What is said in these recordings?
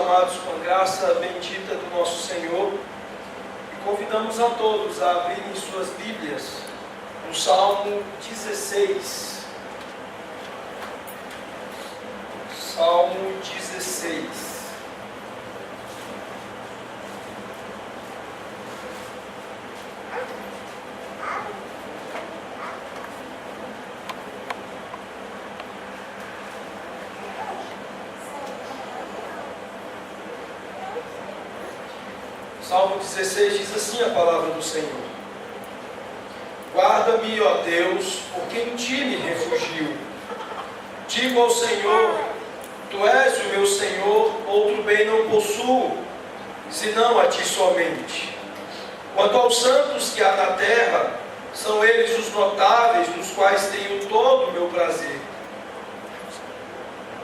amados, com a graça bendita do nosso Senhor, e convidamos a todos a abrirem suas Bíblias no Salmo 16. Salmo 16. Salmo 16 diz assim a palavra do Senhor: Guarda-me, ó Deus, porque em ti me refugio. Digo ao Senhor, tu és o meu Senhor, outro bem não possuo, senão a ti somente. Quanto aos santos que há na terra, são eles os notáveis, nos quais tenho todo o meu prazer.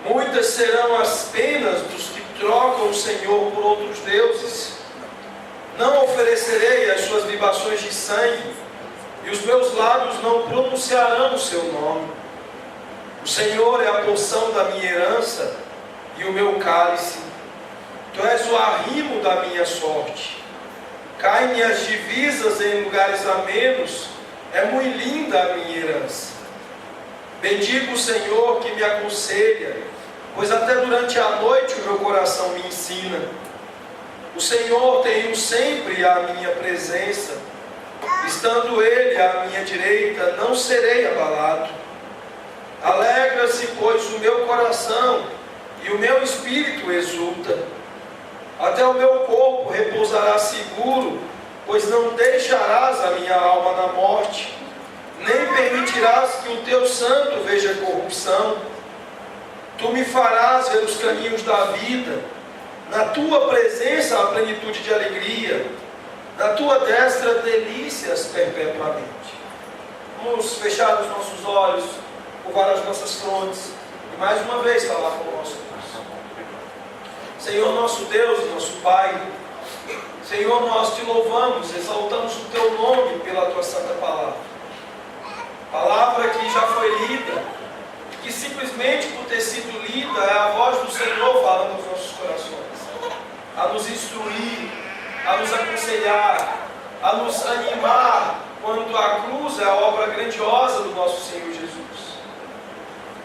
Muitas serão as penas dos que trocam o Senhor por outros deuses. Não oferecerei as suas libações de sangue, e os meus lábios não pronunciarão o seu nome. O Senhor é a porção da minha herança e o meu cálice. Tu és o arrimo da minha sorte. Caem-me as divisas em lugares amenos, é muito linda a minha herança. Bendigo o Senhor que me aconselha, pois até durante a noite o meu coração me ensina. O Senhor tem sempre à minha presença, estando Ele à minha direita, não serei abalado. Alegra-se, pois, o meu coração, e o meu espírito exulta. Até o meu corpo repousará seguro, pois não deixarás a minha alma na morte, nem permitirás que o teu santo veja corrupção. Tu me farás ver os caminhos da vida. Na tua presença há plenitude de alegria, na tua destra delícias perpetuamente. Vamos fechar os nossos olhos, curvar as nossas frontes e mais uma vez falar com o nosso Deus. Senhor nosso Deus e nosso Pai, Senhor, nós te louvamos, exaltamos o teu nome pela tua santa palavra. Palavra que já foi lida, que simplesmente por ter sido lida é a voz do Senhor falando aos nossos corações, a nos instruir, a nos aconselhar, a nos animar, quando a cruz é a obra grandiosa do nosso Senhor Jesus.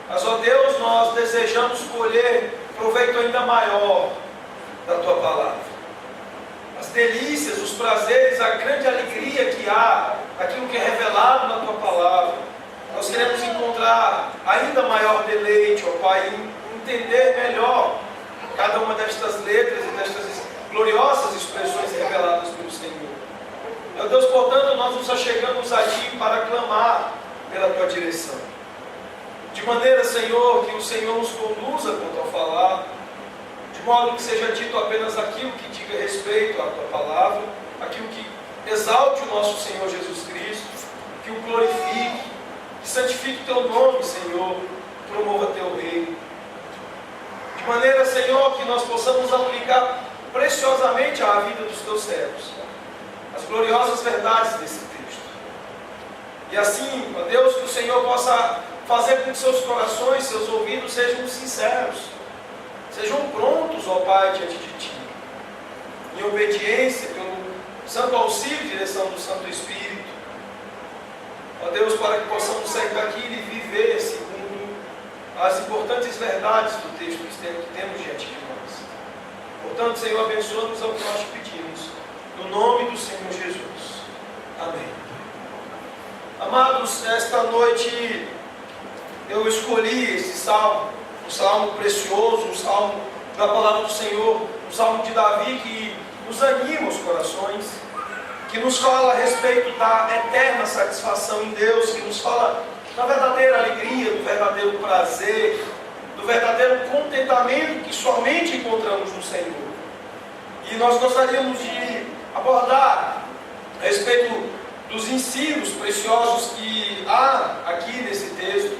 Mas, ó Deus, nós desejamos colher proveito ainda maior da tua palavra. As delícias, os prazeres, a grande alegria que há, aquilo que é revelado na tua palavra. Nós queremos encontrar ainda maior deleite, ó Pai, em entender melhor cada uma destas letras e destas gloriosas expressões reveladas pelo Senhor. Meu Deus, portanto, nós nos achegamos a Ti para clamar pela Tua direção. De maneira, Senhor, que o Senhor nos conduza quanto a falar, de modo que seja dito apenas aquilo que diga respeito à Tua palavra, aquilo que exalte o nosso Senhor Jesus Cristo, que o glorifique, que santifique o Teu nome, Senhor, promova Teu reino. De maneira, Senhor, que nós possamos aplicar preciosamente à vida dos Teus servos as gloriosas verdades desse texto. E assim, ó Deus, que o Senhor possa fazer com que seus corações, seus ouvidos sejam sinceros, sejam prontos, ó Pai, diante de Ti, em obediência, pelo santo auxílio e direção do Santo Espírito. Ó Deus, para que possamos sair daqui e viver segundo as importantes verdades do texto que temos diante de nós. Portanto, Senhor, abençoa-nos ao que nós te pedimos, no nome do Senhor Jesus. Amém. Amados, esta noite eu escolhi esse salmo, um salmo precioso, um salmo da palavra do Senhor, um salmo de Davi que nos anima os corações, que nos fala a respeito da eterna satisfação em Deus, que nos fala da verdadeira alegria, do verdadeiro prazer, do verdadeiro contentamento que somente encontramos no Senhor. E nós gostaríamos de abordar a respeito dos ensinos preciosos que há aqui nesse texto,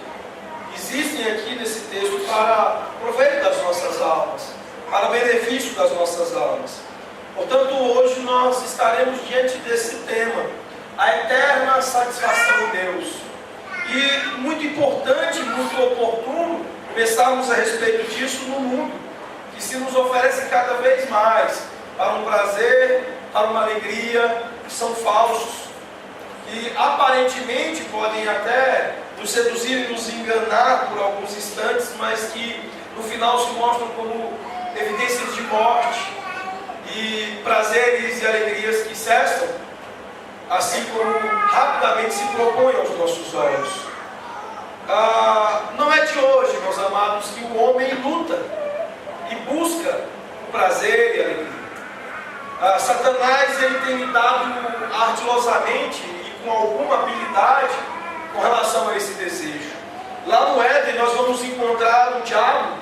existem aqui nesse texto para proveito das nossas almas, para benefício das nossas almas. Portanto, hoje nós estaremos diante desse tema, a eterna satisfação em Deus. E muito importante, muito oportuno pensarmos a respeito disso no mundo que que se nos oferecem cada vez mais para um prazer, para uma alegria, que são falsos, que aparentemente podem até nos seduzir e nos enganar por alguns instantes, mas que no final se mostram como evidências de morte e prazeres e alegrias que cessam, assim como rapidamente se propõem aos nossos olhos. Não é de hoje, meus amados, que o homem luta e busca o prazer e a alegria. Satanás ele tem lidado ardilosamente e com alguma habilidade com relação a esse desejo. Lá no Éden nós vamos encontrar o diabo,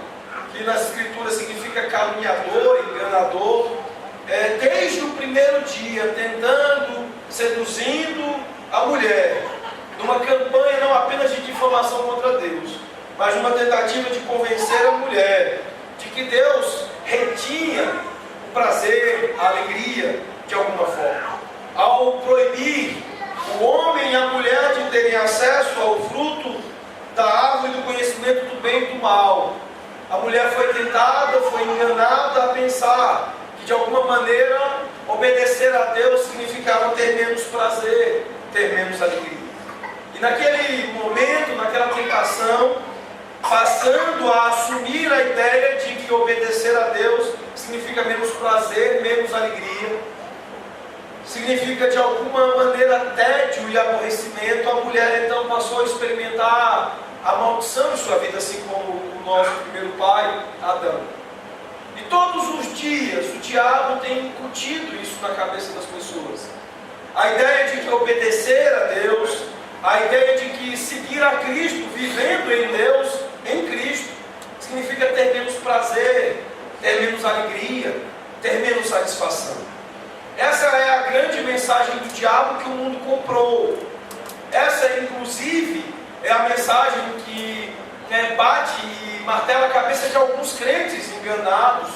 que nas escrituras significa caluniador, enganador, desde o primeiro dia, tentando, seduzindo a mulher, numa campanha não apenas de difamação contra Deus, mas uma tentativa de convencer a mulher de que Deus retinha o prazer, a alegria, de alguma forma. Ao proibir o homem e a mulher de terem acesso ao fruto da árvore do conhecimento do bem e do mal, a mulher foi tentada, foi enganada a pensar que de alguma maneira obedecer a Deus significava ter menos prazer, ter menos alegria. E naquele momento, naquela tentação, passando a assumir a ideia de que obedecer a Deus significa menos prazer, menos alegria, significa de alguma maneira tédio e aborrecimento, a mulher então passou a experimentar a maldição em sua vida, assim como o nosso primeiro pai, Adão. E todos os dias o diabo tem incutido isso na cabeça das pessoas. A ideia de que obedecer a Deus, a ideia de que seguir a Cristo, vivendo em Deus, em Cristo, significa ter menos prazer, ter menos alegria, ter menos satisfação. Essa é a grande mensagem do diabo que o mundo comprou. Essa, inclusive, é a mensagem que bate e martela a cabeça de alguns crentes enganados,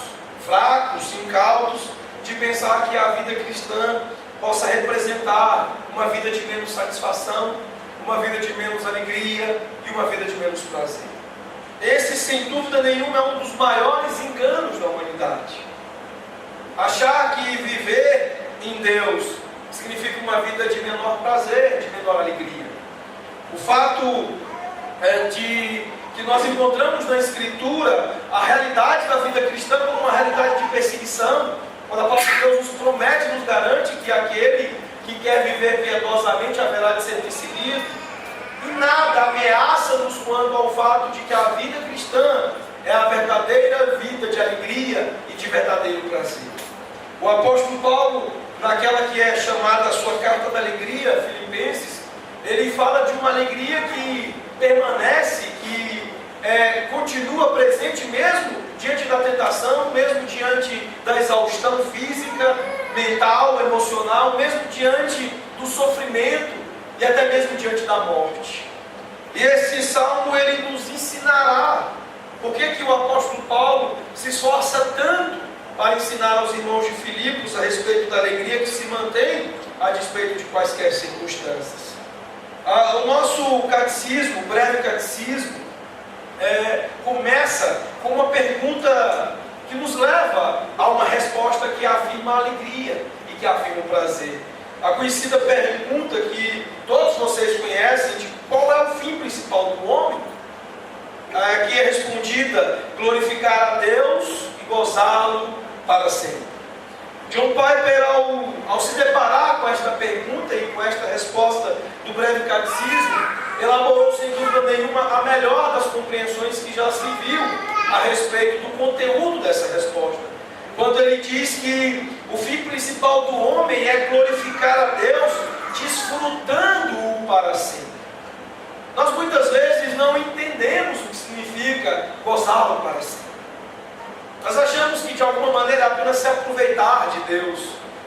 fracos, incautos, de pensar que a vida cristã possa representar uma vida de menos satisfação, uma vida de menos alegria e uma vida de menos prazer. Esse, sem dúvida nenhuma, é um dos maiores enganos da humanidade. Achar que viver em Deus significa uma vida de menor prazer, de menor alegria. O fato de que nós encontramos na Escritura a realidade da vida cristã como uma realidade de perseguição, quando a palavra de Deus nos promete, nos garante que aquele que quer viver piedosamente haverá de ser perseguido, e nada ameaça-nos quanto ao fato de que a vida cristã é a verdadeira vida de alegria e de verdadeiro prazer. O apóstolo Paulo, naquela que é chamada a sua carta da alegria, Filipenses, ele fala de uma alegria que permanece, que continua presente mesmo diante da tentação, mesmo diante da exaustão física, mental, emocional, mesmo diante do sofrimento e até mesmo diante da morte. E esse salmo ele nos ensinará por que o apóstolo Paulo se esforça tanto para ensinar aos irmãos de Filipos a respeito da alegria que se mantém a despeito de quaisquer circunstâncias. O nosso catecismo, o breve catecismo, começa com uma pergunta que nos leva a uma resposta que afirma a alegria e que afirma o prazer. A conhecida pergunta que todos vocês conhecem, de qual é o fim principal do homem, que é respondida: glorificar a Deus e gozá-lo para sempre. John Piper, ao se deparar com esta pergunta e com esta resposta do breve catecismo, elaborou sem dúvida nenhuma a melhor das compreensões que já se viu a respeito do conteúdo dessa resposta, quando ele diz que o fim principal do homem é glorificar a Deus, desfrutando-o para sempre. Nós muitas vezes não entendemos o que significa gozá-lo para sempre. Nós achamos que de alguma maneira é apenas se aproveitar de Deus,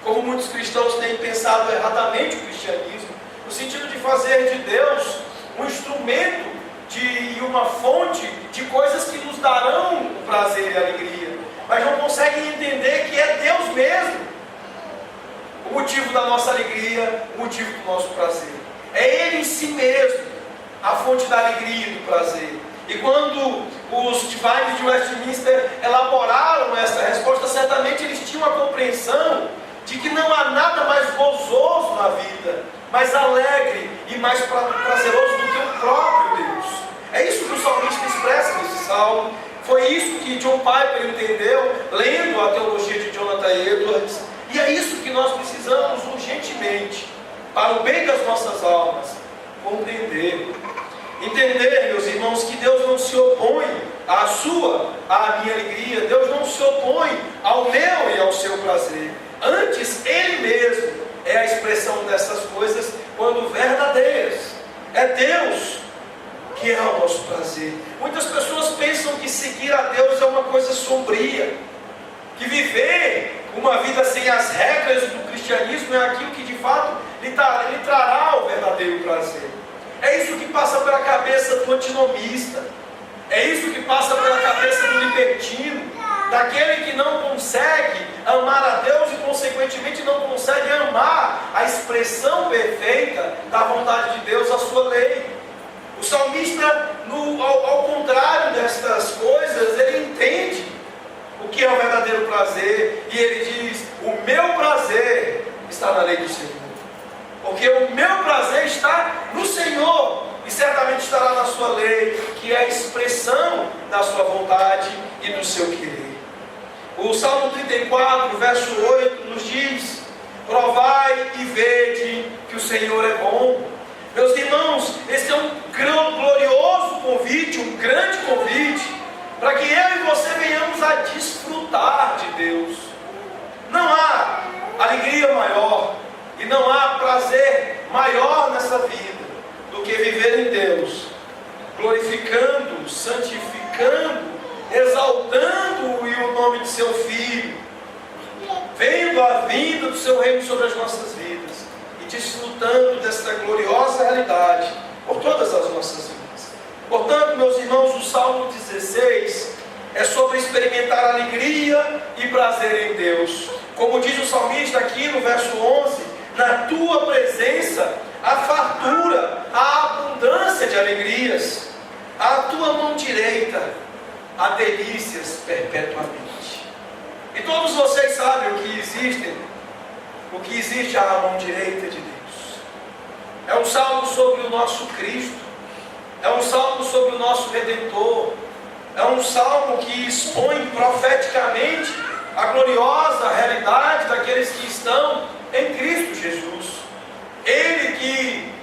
como muitos cristãos têm pensado erradamente o cristianismo, no sentido de fazer de Deus um instrumento e uma fonte de coisas que nos darão o prazer e a alegria, mas não conseguem entender que é Deus mesmo o motivo da nossa alegria, o motivo do nosso prazer. É Ele em si mesmo a fonte da alegria e do prazer. E quando os Divines de Westminster elaboraram essa resposta, certamente eles tinham a compreensão de que não há nada mais gozoso na vida, mais alegre e mais prazeroso do que o próprio Deus. É isso que o salmista expressa nesse salmo. Foi isso que John Piper entendeu lendo a teologia de Jonathan Edwards. E é isso que nós precisamos urgentemente, para o bem das nossas almas, compreender. Entender, meus irmãos, que Deus não se opõe à minha alegria. Deus não se opõe ao meu e ao seu prazer. Antes, Ele mesmo é a expressão dessas coisas quando verdadeiras. É Deus que é o nosso prazer. Muitas pessoas pensam que seguir a Deus é uma coisa sombria, que viver uma vida sem as regras do cristianismo é aquilo que de fato lhe trará o verdadeiro prazer. É isso que passa pela cabeça do antinomista, é isso que passa pela cabeça do libertino, daquele que não consegue amar a Deus e consequentemente não consegue amar a expressão perfeita da vontade de Deus, a sua lei. O salmista, ao contrário destas coisas, ele entende o que é o verdadeiro prazer, e ele diz: o meu prazer está na lei do Senhor, porque o meu prazer está no Senhor, e certamente estará na sua lei, que é a expressão da sua vontade e do seu querer. O Salmo 34, verso 8, nos diz: provai e vede que o Senhor é bom. Meus irmãos, esse é um glorioso convite, um grande convite, para que eu e você venhamos a desfrutar de Deus. Não há alegria maior e não há prazer maior nessa vida do que viver em Deus, glorificando, santificando, exaltando o nome de seu Filho, vendo a vinda do seu reino sobre as nossas vidas e desfrutando desta gloriosa realidade por todas as nossas vidas. Portanto, meus irmãos, o Salmo 16 é sobre experimentar alegria e prazer em Deus. Como diz o salmista aqui no verso 11: na tua presença há fartura, há abundância de alegrias, à tua mão direita há delícias perpetuamente. E todos vocês sabem o que existe à mão direita de Deus. É um salmo sobre o nosso Cristo, é um salmo sobre o nosso Redentor, é um salmo que expõe profeticamente a gloriosa realidade daqueles que estão em Cristo Jesus. Ele que,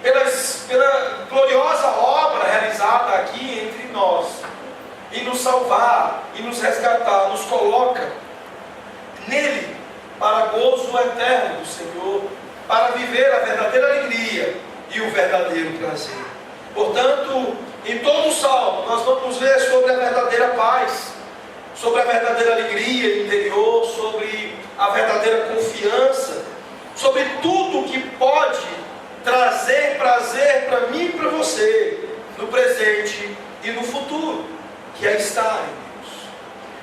pela gloriosa obra realizada aqui entre nós, e nos salvar, e nos resgatar, nos coloca nele, para gozo eterno do Senhor, para viver a verdadeira alegria e o verdadeiro prazer. Portanto, em todo o salmo, nós vamos ver sobre a verdadeira paz, sobre a verdadeira alegria interior, sobre a verdadeira confiança, sobre tudo que pode trazer prazer para mim e para você, no presente e no futuro, que é estar em Deus.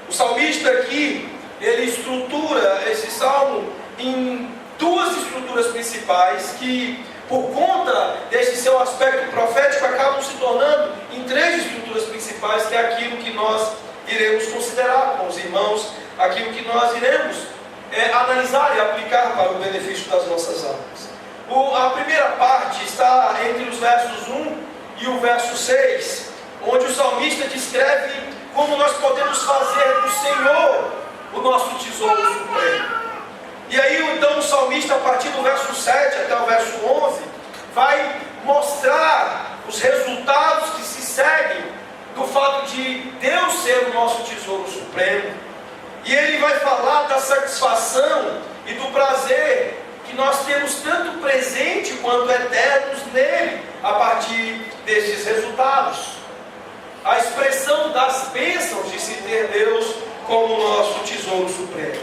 O salmista aqui, ele estrutura esse salmo em duas estruturas principais que, por conta desse seu aspecto profético, acabam se tornando em três estruturas principais, que é aquilo que nós iremos considerar com os irmãos, aquilo que nós iremos analisar e aplicar para o benefício das nossas almas. A primeira parte está entre os versos 1 e o verso 6, onde o salmista descreve como nós podemos fazer do Senhor o nosso tesouro supremo. E aí então o salmista, a partir do verso 7 até o verso 11, vai mostrar os resultados que se seguem do fato de Deus ser o nosso tesouro supremo. E ele vai falar da satisfação e do prazer que nós temos tanto presente quanto eternos nele, a partir destes resultados. A expressão das bênçãos de se ter Deus como nosso tesouro supremo.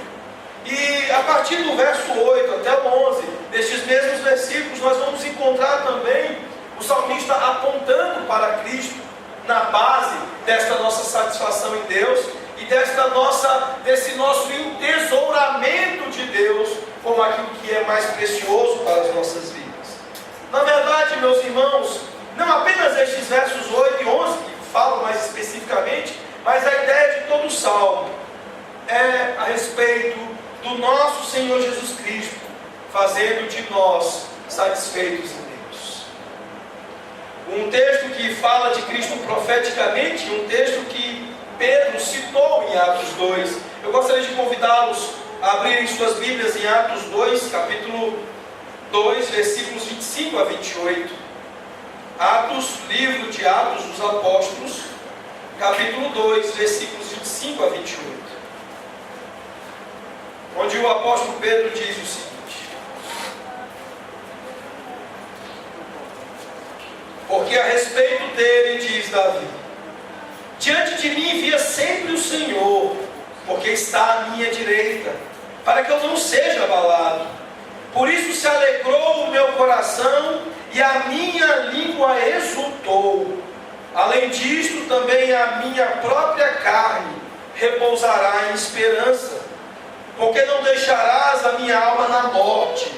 E a partir do verso 8 até o 11, destes mesmos versículos, nós vamos encontrar também o salmista apontando para Cristo na base desta nossa satisfação em Deus e desse nosso entesouramento de Deus como aquilo que é mais precioso para as nossas vidas. Na verdade, meus irmãos, não apenas estes versos 8 e 11, que falam mais especificamente do Salmo é a respeito do nosso Senhor Jesus Cristo, fazendo de nós satisfeitos em Deus. Um texto que fala de Cristo profeticamente, um texto que Pedro citou em Atos 2. Eu gostaria de convidá-los a abrirem suas Bíblias em Atos 2, capítulo 2, versículos 25 a 28. Atos, livro de Atos dos Apóstolos, capítulo 2, versículos 25 a 28. Onde o apóstolo Pedro diz o seguinte: porque a respeito dele, diz Davi, diante de mim via sempre o Senhor, porque está à minha direita, para que eu não seja abalado. Por isso se alegrou o meu coração e a minha língua exultou. Além disto, também a minha própria carne repousará em esperança, porque não deixarás a minha alma na morte,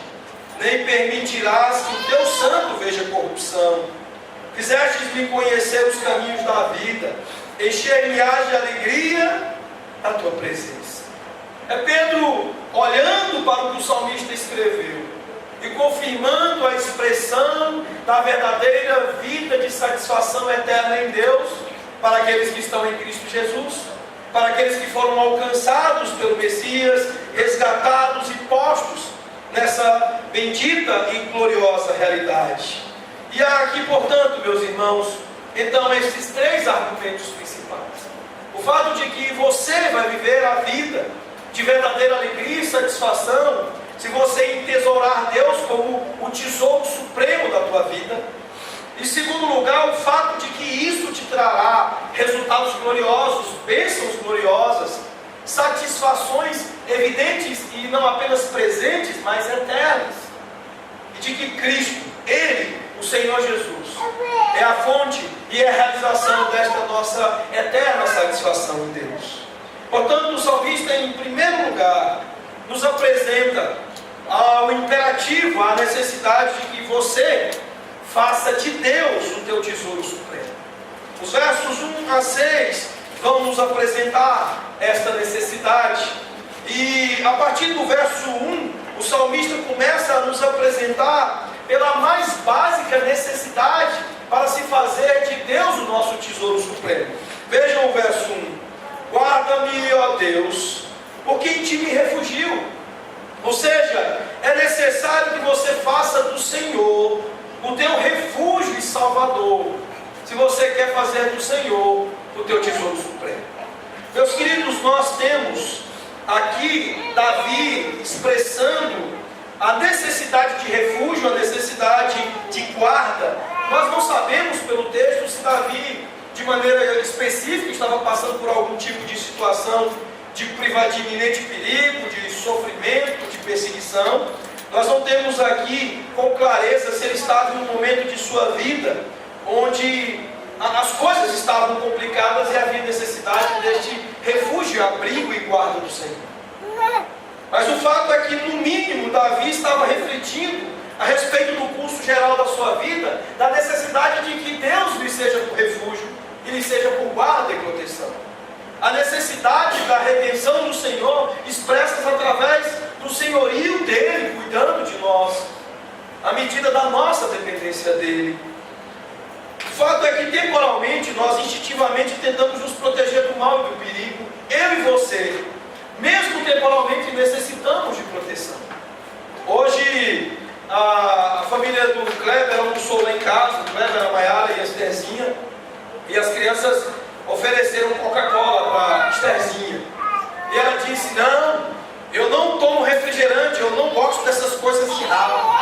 nem permitirás que o teu santo veja corrupção. Fizestes-me conhecer os caminhos da vida, encher-me-ás de alegria a tua presença. É Pedro olhando para o que o salmista escreveu e confirmando a expressão da verdadeira vida de satisfação eterna em Deus para aqueles que estão em Cristo Jesus, para aqueles que foram alcançados pelo Messias, resgatados e postos nessa bendita e gloriosa realidade. E há aqui, portanto, meus irmãos, então esses três argumentos principais. O fato de que você vai viver a vida de verdadeira alegria e satisfação se você entesourar Deus como o tesouro supremo da tua vida. Em segundo lugar, o fato de que isso te trará resultados gloriosos, bênçãos gloriosas, satisfações evidentes e não apenas presentes, mas eternas. E de que Cristo, Ele, o Senhor Jesus, é a fonte e é a realização desta nossa eterna satisfação em Deus. Portanto, o salmista, em primeiro lugar, nos apresenta ao imperativo, à necessidade de que você faça de Deus o teu tesouro supremo. Os versos 1 a 6 vão nos apresentar esta necessidade. E a partir do verso 1, o salmista começa a nos apresentar pela mais básica necessidade para se fazer de Deus o nosso tesouro supremo. Vejam o verso 1. Guarda-me, ó Deus, porque em ti me refugio. Ou seja, é necessário que você faça do Senhor o teu refúgio e salvador, se você quer fazer do Senhor o teu tesouro supremo. Meus queridos, nós temos aqui Davi expressando a necessidade de refúgio, a necessidade de guarda. Nós não sabemos pelo texto se Davi, de maneira específica, estava passando por algum tipo de situação de iminente perigo, de sofrimento, de perseguição. Nós não temos aqui com clareza se ele estava em um momento de sua vida onde as coisas estavam complicadas e havia necessidade deste refúgio, abrigo e guarda do Senhor. Mas o fato é que, no mínimo, Davi estava refletindo a respeito do curso geral da sua vida, da necessidade de que Deus lhe seja por refúgio e lhe seja por guarda e proteção. A necessidade da redenção do Senhor expressas através do senhorio dele, cuidando de nós, à medida da nossa dependência dele. O fato é que temporalmente nós instintivamente tentamos nos proteger do mal e do perigo, eu e você, mesmo temporalmente necessitamos de proteção. Hoje a família do Kleber almoçou lá em casa, o Kleber, a Maiara e a Estherzinha, e as crianças ofereceram Coca-Cola para a Estherzinha. E ela disse: não, eu não tomo refrigerante, eu não gosto dessas coisas de ralo.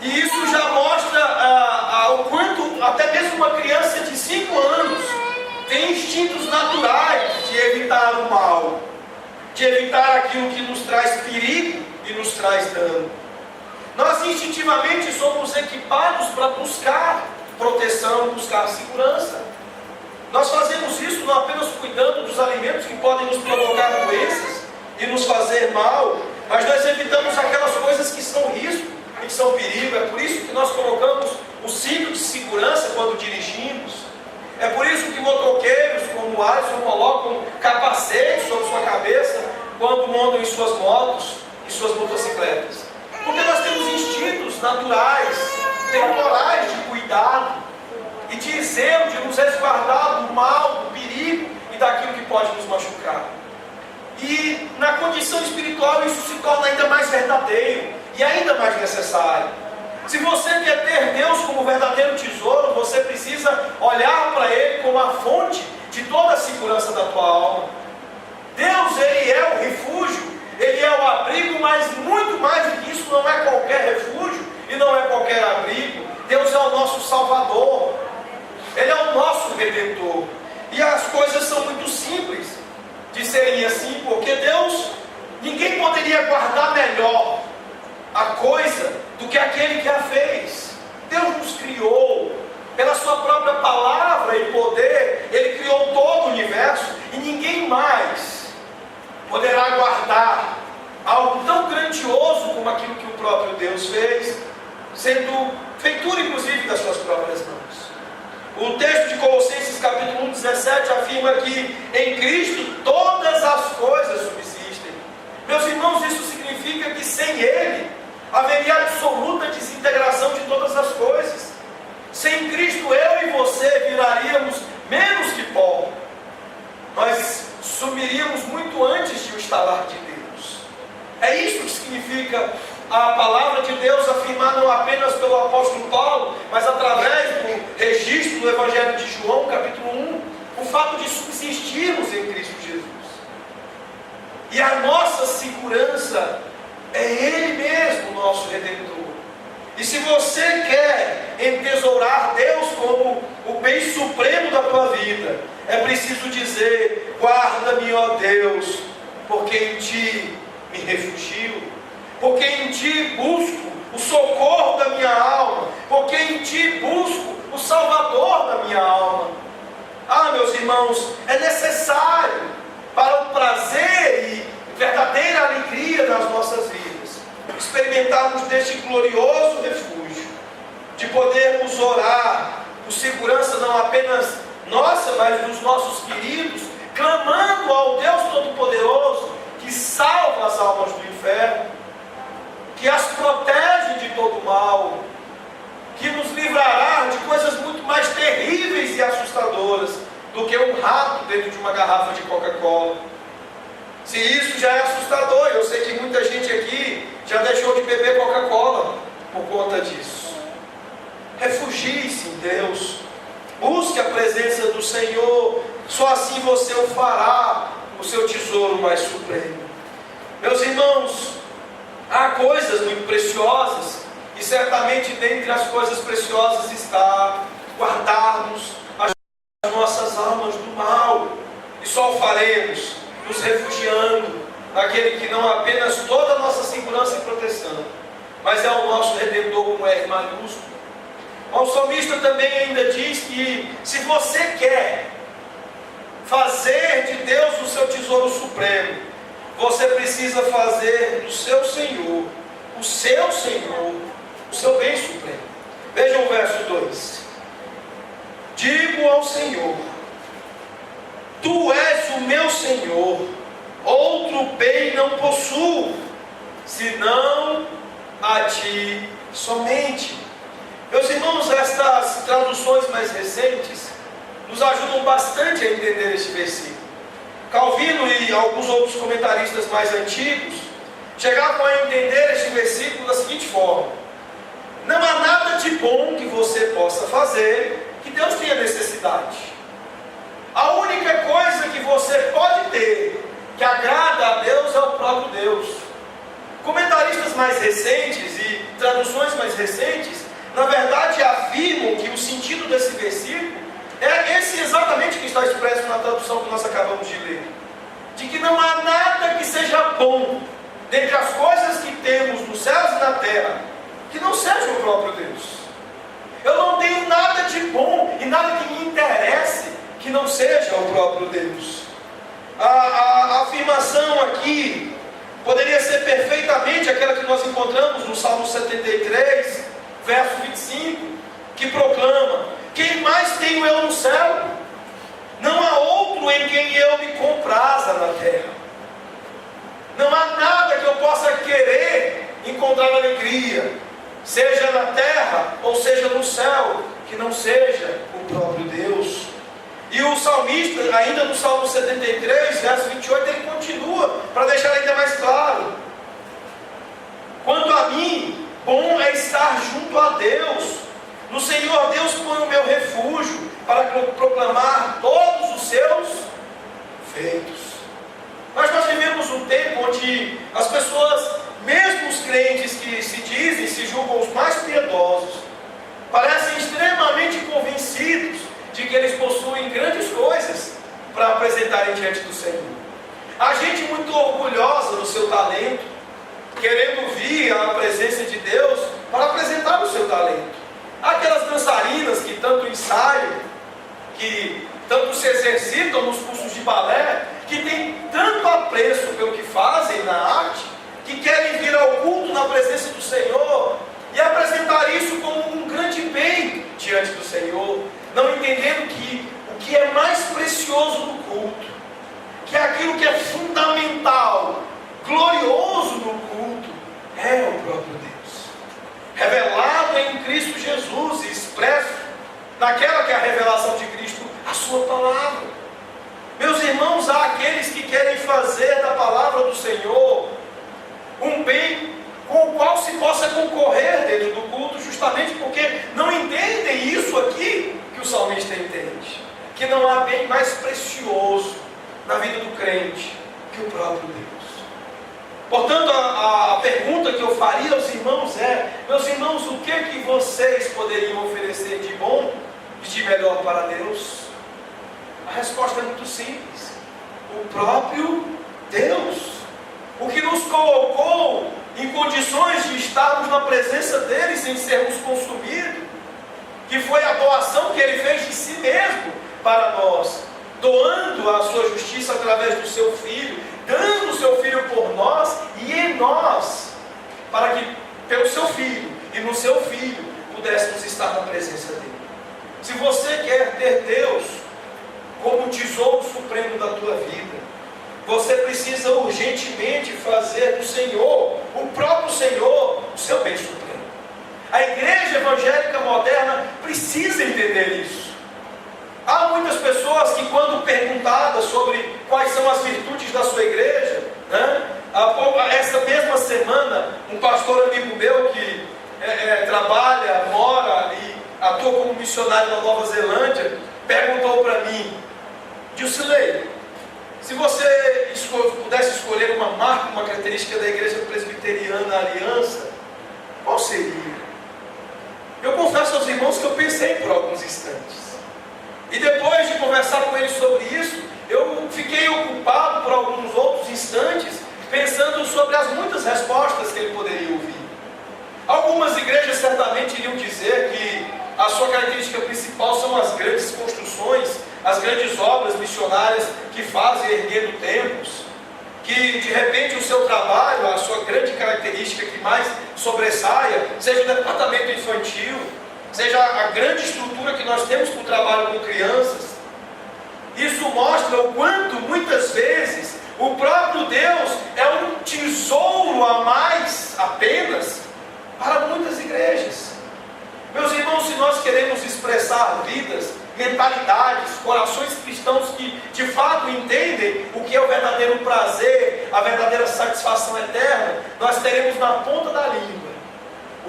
E isso já mostra o quanto até mesmo uma criança de 5 anos tem instintos naturais de evitar o mal, de evitar aquilo que nos traz perigo e nos traz dano. Nós instintivamente somos equipados para buscar proteção, buscar segurança. Nós fazemos isso não apenas cuidando dos alimentos que podem nos provocar doenças e nos fazer mal, mas nós evitamos aquelas coisas que são risco e que são perigo. É por isso que nós colocamos o cinto de segurança quando dirigimos. É por isso que motoqueiros como espirituais ou colocam capacete sobre sua cabeça quando andam em suas motos, em suas motocicletas. Porque nós temos instintos naturais, temporais de cuidado e de zelo, de nos resguardar do mal, do perigo e daquilo que pode nos machucar. E na condição espiritual isso se torna ainda mais verdadeiro e ainda mais necessário. Se você quer ter Deus como verdadeiro tesouro, você precisa olhar para Ele como a fonte de toda a segurança da tua alma. Deus, Ele é o refúgio, Ele é o abrigo, mas muito mais do que isso, não é qualquer refúgio e não é qualquer abrigo. Deus é o nosso Salvador, Ele é o nosso Redentor. E as coisas são muito simples de serem assim, porque Deus, ninguém poderia guardar melhor a coisa do que aquele que a fez. Deus nos criou pela sua própria palavra e poder. Ele criou todo o universo e ninguém mais poderá guardar algo tão grandioso como aquilo que o próprio Deus fez, sendo feitura inclusive das suas próprias mãos. O texto de Colossenses capítulo 1:17 afirma que em Cristo todas as coisas subsistem. Meus irmãos, isso significa que sem Ele haveria absoluta desintegração de todas as coisas. Sem Cristo, eu e você viraríamos menos que pó. Nós sumiríamos muito antes de o estalar de Deus. É isso que significa a palavra de Deus afirmada não apenas pelo apóstolo Paulo, mas através do registro do Evangelho de João, capítulo 1, o fato de subsistirmos em Cristo Jesus. E a nossa segurança é Ele mesmo, nosso Redentor. E se você quer entesourar Deus como o bem supremo da tua vida, é preciso dizer: guarda-me, ó Deus, porque em Ti me refugio, porque em Ti busco o socorro da minha alma, porque em Ti busco o Salvador da minha alma. Ah, meus irmãos, é necessário para o prazer e verdadeira alegria nas nossas vidas experimentarmos deste glorioso refúgio, de podermos orar por segurança não apenas nossa, mas dos nossos queridos, clamando ao Deus Todo-Poderoso que salva as almas do inferno, que as protege de todo mal, que nos livrará de coisas muito mais terríveis e assustadoras do que um rato dentro de uma garrafa de Coca-Cola. Se isso já é assustador, eu sei que muita gente aqui já deixou de beber Coca-Cola por conta disso. Refugie-se em Deus, busque a presença do Senhor, só assim você o fará o seu tesouro mais supremo. Meus irmãos, há coisas muito preciosas, e certamente dentre as coisas preciosas está guardarmos as nossas almas do mal, e só o faremos nos refugiando naquele que não apenas toda a nossa segurança e proteção, mas é o nosso Redentor com R maiúsculo. O salmista também ainda diz que se você quer fazer de Deus o seu tesouro supremo, você precisa fazer do seu Senhor, o seu bem supremo. Vejam o verso 2. Digo ao Senhor: Tu és o meu Senhor, outro bem não possuo, senão a Ti somente. Meus irmãos, estas traduções mais recentes nos ajudam bastante a entender este versículo. Calvino e alguns outros comentaristas mais antigos chegavam a entender este versículo da seguinte forma: não há nada de bom que você possa fazer que Deus tenha necessidade. A única coisa que você pode ter que agrada a Deus é o próprio Deus. Comentaristas mais recentes e traduções mais recentes, na verdade, afirmam que o sentido desse versículo é esse exatamente que está expresso na tradução que nós acabamos de ler. De que não há nada que seja bom dentre as coisas que temos nos céus e na terra que não seja o próprio Deus. Eu não tenho nada de bom e nada que me interesse que não seja o próprio Deus. A afirmação aqui poderia ser perfeitamente aquela que nós encontramos no Salmo 73, verso 25, que proclama: quem mais tenho eu no céu? Não há outro em quem eu me compraza na terra. Não há nada que eu possa querer encontrar alegria, seja na terra ou seja no céu, que não seja o próprio Deus. E o salmista, ainda no Salmo 73, verso 28, ele continua, para deixar ainda mais claro: quanto a mim, bom é estar junto a Deus. No Senhor Deus põe o meu refúgio, para proclamar todos os seus feitos. Mas nós vivemos um tempo onde as pessoas, mesmo os crentes que se dizem, se julgam os mais piedosos, parecem extremamente convencidos de que eles possuem grandes coisas para apresentarem diante do Senhor. Há gente muito orgulhosa do seu talento, querendo vir à presença de Deus para apresentar o seu talento. Há aquelas dançarinas que tanto ensaiam, que tanto se exercitam nos cursos de balé, que têm tanto apreço pelo que fazem na arte, que querem vir ao culto na presença do Senhor e apresentar isso como um grande bem diante do Senhor, não entendendo que o que é mais precioso no culto, que é aquilo que é fundamental, glorioso no culto, é o próprio Deus, revelado em Cristo Jesus e expresso naquela que é a revelação de Cristo, a sua palavra. Meus irmãos, há aqueles que querem fazer da palavra do Senhor um bem com o qual se possa concorrer dentro do culto, justamente porque não entendem isso aqui que o salmista entende, que não há bem mais precioso na vida do crente que o próprio Deus. Portanto, a pergunta que eu faria aos irmãos é: meus irmãos, o que vocês poderiam oferecer de bom e de melhor para Deus? A resposta é muito simples: o próprio Deus, o que nos colocou em condições de estarmos na presença dele sem sermos consumidos, que foi a doação que ele fez de si mesmo para nós, doando a sua justiça através do seu Filho, dando o seu Filho por nós e em nós, para que pelo seu Filho e no seu Filho pudéssemos estar na presença dele. Se você quer ter Deus como o tesouro supremo da tua vida, você precisa urgentemente fazer do Senhor, o próprio Senhor, o seu bem supremo. A igreja evangélica moderna precisa entender isso. Há muitas pessoas que, quando perguntadas sobre quais são as virtudes da sua igreja, essa mesma semana, um pastor amigo meu que trabalha, mora e atua como missionário na Nova Zelândia, perguntou para mim: Dilcilei, se você pudesse escolher uma marca, uma característica da igreja presbiteriana Aliança, qual seria? Eu confesso aos irmãos que eu pensei por alguns instantes. E depois de conversar com ele sobre isso, eu fiquei ocupado por alguns outros instantes, pensando sobre as muitas respostas que ele poderia ouvir. Algumas igrejas certamente iriam dizer que a sua característica principal são as grandes construções, as grandes obras missionárias que fazem erguendo templos, que de repente o seu trabalho, a sua grande característica que mais sobressaia, seja o departamento infantil, seja a grande estrutura que nós temos para o trabalho com crianças. Isso mostra o quanto muitas vezes o próprio Deus é um tesouro a mais apenas para muitas igrejas. Meus irmãos, se nós queremos expressar vidas, mentalidades, corações cristãos que de fato entendem o que é o verdadeiro prazer, a verdadeira satisfação eterna, nós teremos na ponta da língua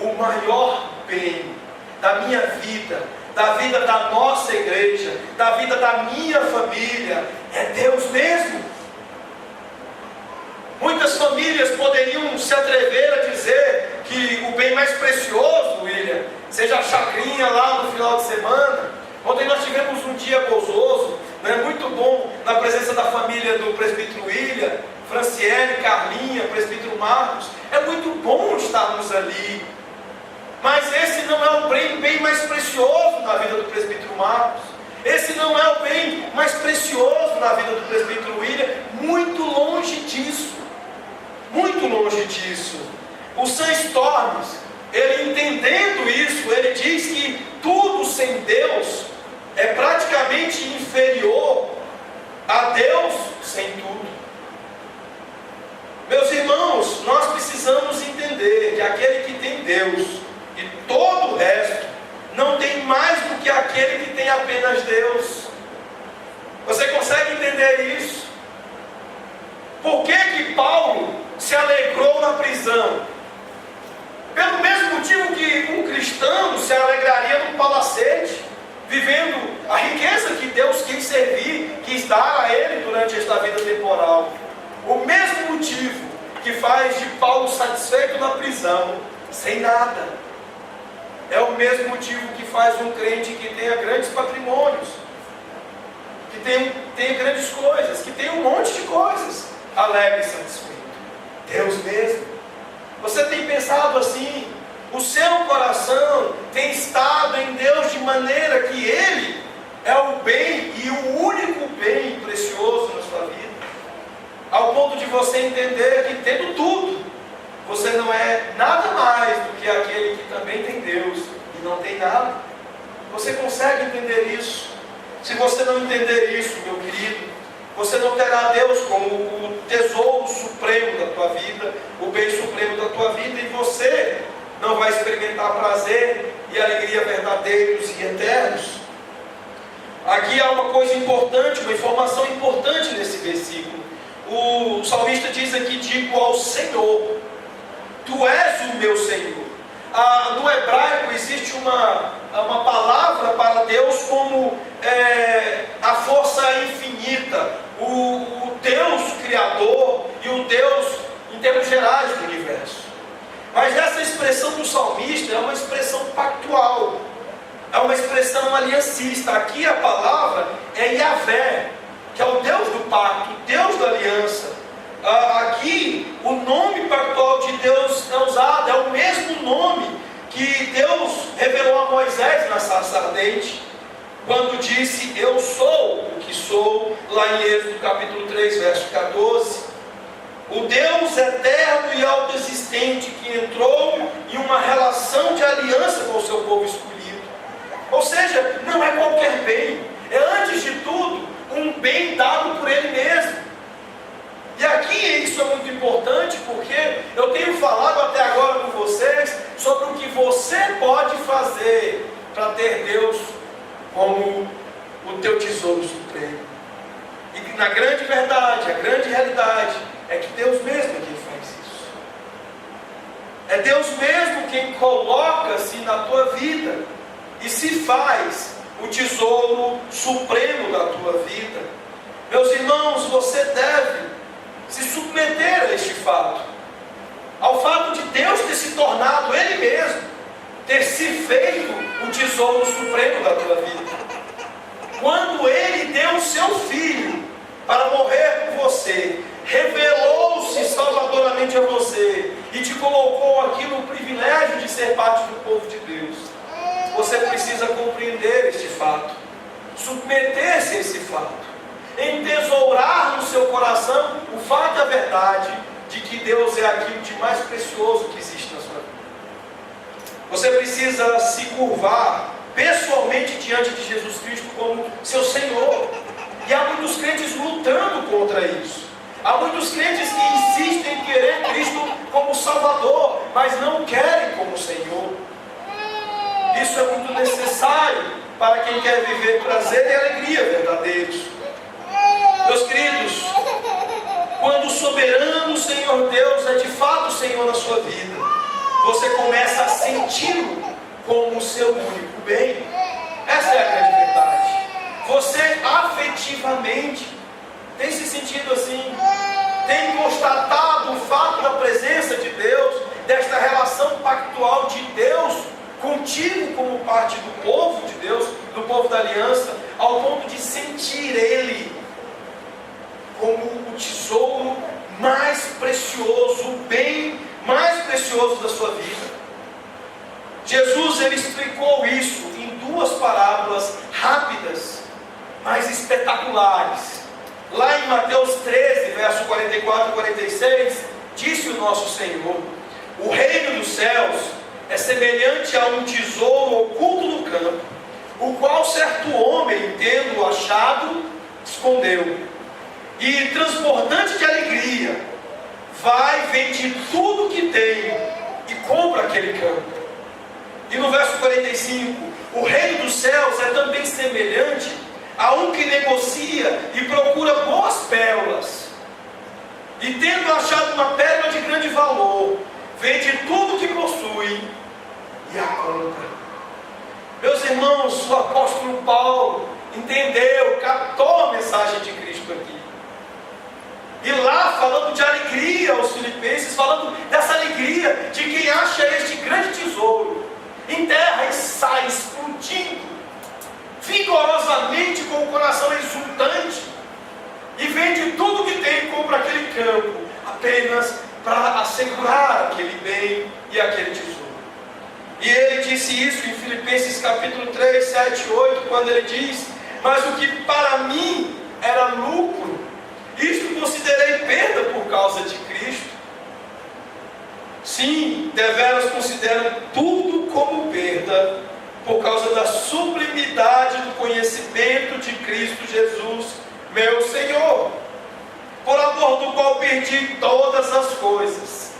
o maior bem da minha vida, da vida da nossa igreja, da vida da minha família, é Deus mesmo. Muitas famílias poderiam se atrever a dizer que o bem mais precioso, William, seja a chacrinha lá no final de semana. Ontem nós tivemos um dia gozoso, muito bom, na presença da família do presbítero William, Franciele, Carlinha, presbítero Marcos. É muito bom estarmos ali. Mas esse não é o bem mais precioso na vida do presbítero Marcos. Esse não é o bem mais precioso na vida do presbítero William. Muito longe disso. Muito longe disso. O Sam Storms, ele entendendo isso, ele diz que tudo sem Deus é praticamente inferior a Deus. Você consegue entender isso? Por que Paulo se alegrou na prisão? Pelo mesmo motivo que um cristão se alegraria no palacete, vivendo a riqueza que Deus quis servir, quis dar a ele durante esta vida temporal. O mesmo motivo que faz de Paulo satisfeito na prisão, sem nada, é o mesmo motivo que faz um crente que tenha grandes patrimônios, que tenha grandes coisas, que tenha um monte de coisas, alegre e satisfeito. Deus mesmo. Você tem pensado assim? O seu coração tem estado em Deus de maneira que Ele é o bem e o único bem precioso na sua vida, ao ponto de você entender que, tendo tudo, você não é nada mais do que aquele que também tem Deus e não tem nada. Você consegue entender isso? Se você não entender isso, meu querido, você não terá Deus como o tesouro supremo da tua vida, o bem supremo da tua vida, e você não vai experimentar prazer e alegria verdadeiros e eternos. Aqui há uma coisa importante, uma informação importante nesse versículo. O salmista diz aqui: digo ao Senhor, Tu és o meu Senhor. No hebraico existe uma palavra para Deus como a força infinita, o Deus Criador e o Deus em termos gerais do universo. Mas essa expressão do salmista é uma expressão pactual, é uma expressão aliancista. Aqui a palavra é Yahvé, que é o Deus do pacto, o Deus da aliança. Aqui o nome pactual de Deus é usado, é o mesmo nome que Deus revelou a Moisés na sarça ardente, quando disse: eu sou o que sou, lá em Êxodo capítulo 3, verso 14. O Deus eterno e autoexistente que entrou em uma relação de aliança com o seu povo escolhido. Ou seja, não é qualquer bem, é antes de tudo um bem dado por Ele mesmo. E aqui isso é muito importante, porque eu tenho falado até agora com vocês sobre o que você pode fazer para ter Deus como o teu tesouro supremo. E na grande verdade, a grande realidade é que Deus mesmo é quem faz isso. É Deus mesmo quem coloca-se na tua vida e se faz o tesouro supremo da tua vida. Meus irmãos, você deve se submeter a este fato, ao fato de Deus ter se tornado Ele mesmo, ter se feito o tesouro supremo da tua vida. Quando Ele deu o seu Filho para morrer por você, revelou-se salvadoramente a você e te colocou aqui no privilégio de ser parte do povo de Deus. Você precisa compreender este fato, submeter-se a esse fato, entesourar no seu coração o fato e a verdade de que Deus é aquilo de mais precioso que existe na sua vida. Você precisa se curvar pessoalmente diante de Jesus Cristo como seu Senhor. E há muitos crentes lutando contra isso. Há muitos crentes que insistem em querer Cristo como Salvador, mas não querem como Senhor. Isso é muito necessário para quem quer viver prazer e alegria verdadeiros. Meus queridos, quando o soberano Senhor Deus é de fato o Senhor na sua vida, você começa a senti-lo como o seu único bem. Essa é a grande verdade. Você afetivamente tem se sentido assim, tem constatado o fato da presença de Deus, desta relação pactual de Deus contigo como parte do povo de Deus, do povo da aliança, ao ponto de sentir Ele como o tesouro mais precioso, o bem mais precioso da sua vida. Jesus, Ele explicou isso em duas parábolas rápidas, mas espetaculares. Lá em Mateus 13, verso 44 e 46, disse o nosso Senhor: o reino dos céus é semelhante a um tesouro oculto no campo, o qual certo homem, tendo achado, escondeu. E transbordante de alegria, vai, vende tudo que tem e compra aquele campo. E no verso 45, o reino dos céus é também semelhante a um que negocia e procura boas pérolas, e tendo achado uma pérola de grande valor, vende tudo que possui e a compra. Meus irmãos, o apóstolo Paulo entendeu, captou a mensagem de Cristo aqui. E lá, falando de alegria aos filipenses, falando dessa alegria de quem acha este grande tesouro em terra e sai explodindo vigorosamente, com o coração exultante, e vende tudo que tem e compra aquele campo apenas para assegurar aquele bem e aquele tesouro. E ele disse isso em Filipenses capítulo 3, 7, 8, quando ele diz: mas o que para mim era lucro, isto considerei perda por causa de Cristo. Sim, deveras considero tudo como perda, por causa da sublimidade do conhecimento de Cristo Jesus, meu Senhor, por amor do qual perdi todas as coisas,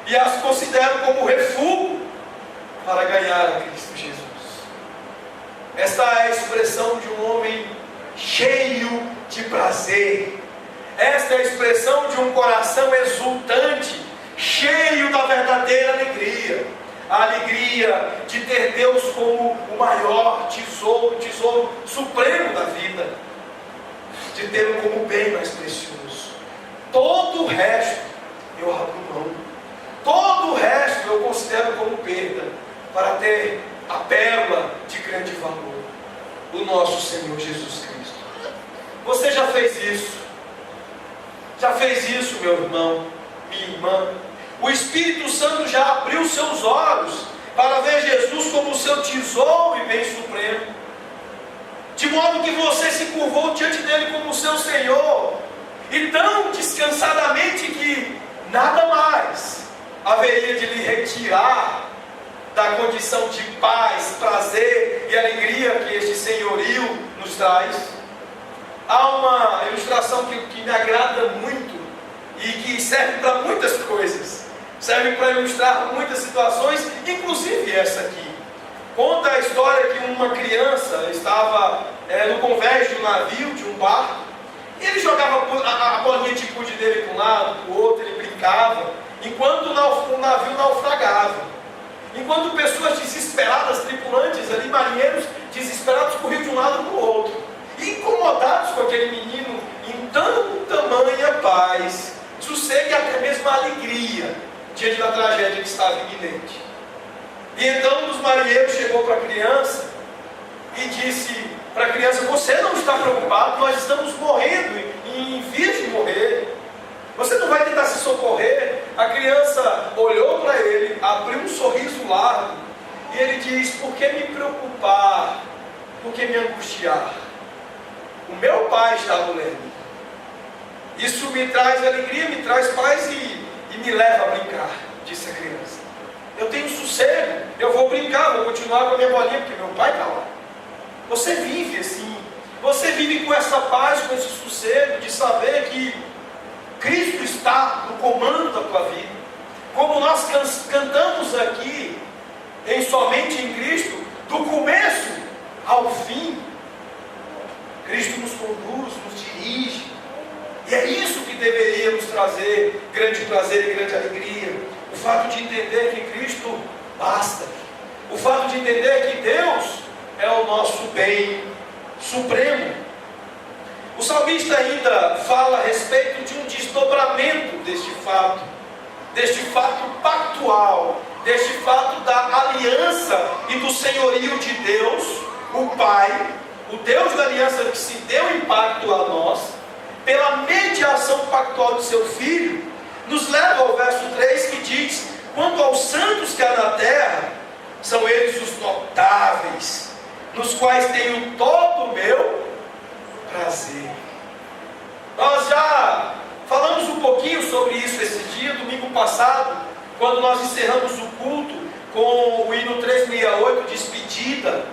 e as considero como refúgio para ganhar a Cristo Jesus. Esta é a expressão de um homem cheio de prazer. Esta é a expressão de um coração exultante, cheio da verdadeira alegria. A alegria de ter Deus como o maior tesouro, tesouro supremo da vida, de tê-lo como o bem mais precioso. Todo o resto eu abro mão, todo o resto eu considero como perda, para ter a pérola de grande valor, o nosso Senhor Jesus Cristo. Você já fez isso? Já fez isso, meu irmão, minha irmã? O Espírito Santo já abriu seus olhos para ver Jesus como o seu tesouro e bem supremo, de modo que você se curvou diante dele como o seu Senhor, e tão descansadamente que nada mais haveria de lhe retirar da condição de paz, prazer e alegria que este senhorio nos traz. Há uma ilustração que me agrada muito e que serve para muitas coisas, serve para ilustrar muitas situações, inclusive essa aqui. Conta a história que uma criança estava no convés de um navio, de um barco, e ele jogava a bolinha de gude dele para um lado, para o outro, ele brincava, enquanto o navio naufragava. Enquanto pessoas desesperadas, tripulantes ali, marinheiros desesperados, corriam de um lado para o outro, incomodados com aquele menino em tamanha paz, sossego e até mesmo alegria diante da tragédia que estava iminente. E então um dos marinheiros chegou para a criança e disse para a criança: você não está preocupado, nós estamos morrendo, em vias de morrer, você não vai tentar se socorrer? A criança olhou para ele, abriu um sorriso largo, e ele diz: por que me preocupar? Por que me angustiar? O meu pai está morrendo. Isso me traz alegria, me traz paz e me leva a brincar, disse a criança. Eu tenho sossego, eu vou brincar, vou continuar com a minha bolinha, porque meu pai está lá. Você vive assim, você vive com essa paz, com esse sossego de saber que Cristo está no comando da tua vida. Como nós cantamos aqui, somente em Cristo, do começo ao fim, Cristo nos conduz, nos dirige. E é isso que deveria nos trazer grande prazer e grande alegria. O fato de entender que Cristo basta. O fato de entender que Deus é o nosso bem supremo. O salmista ainda fala a respeito de um desdobramento deste fato pactual, deste fato da aliança e do senhorio de Deus, o Pai, o Deus da aliança que se deu em pacto a nós, pela mediação pactual de seu Filho, nos leva ao verso 3 que diz: quanto aos santos que há na terra, são eles os notáveis, nos quais tenho todo o meu prazer. Nós já falamos um pouquinho sobre isso esse dia, domingo passado, quando nós encerramos o culto com o hino 368, despedida,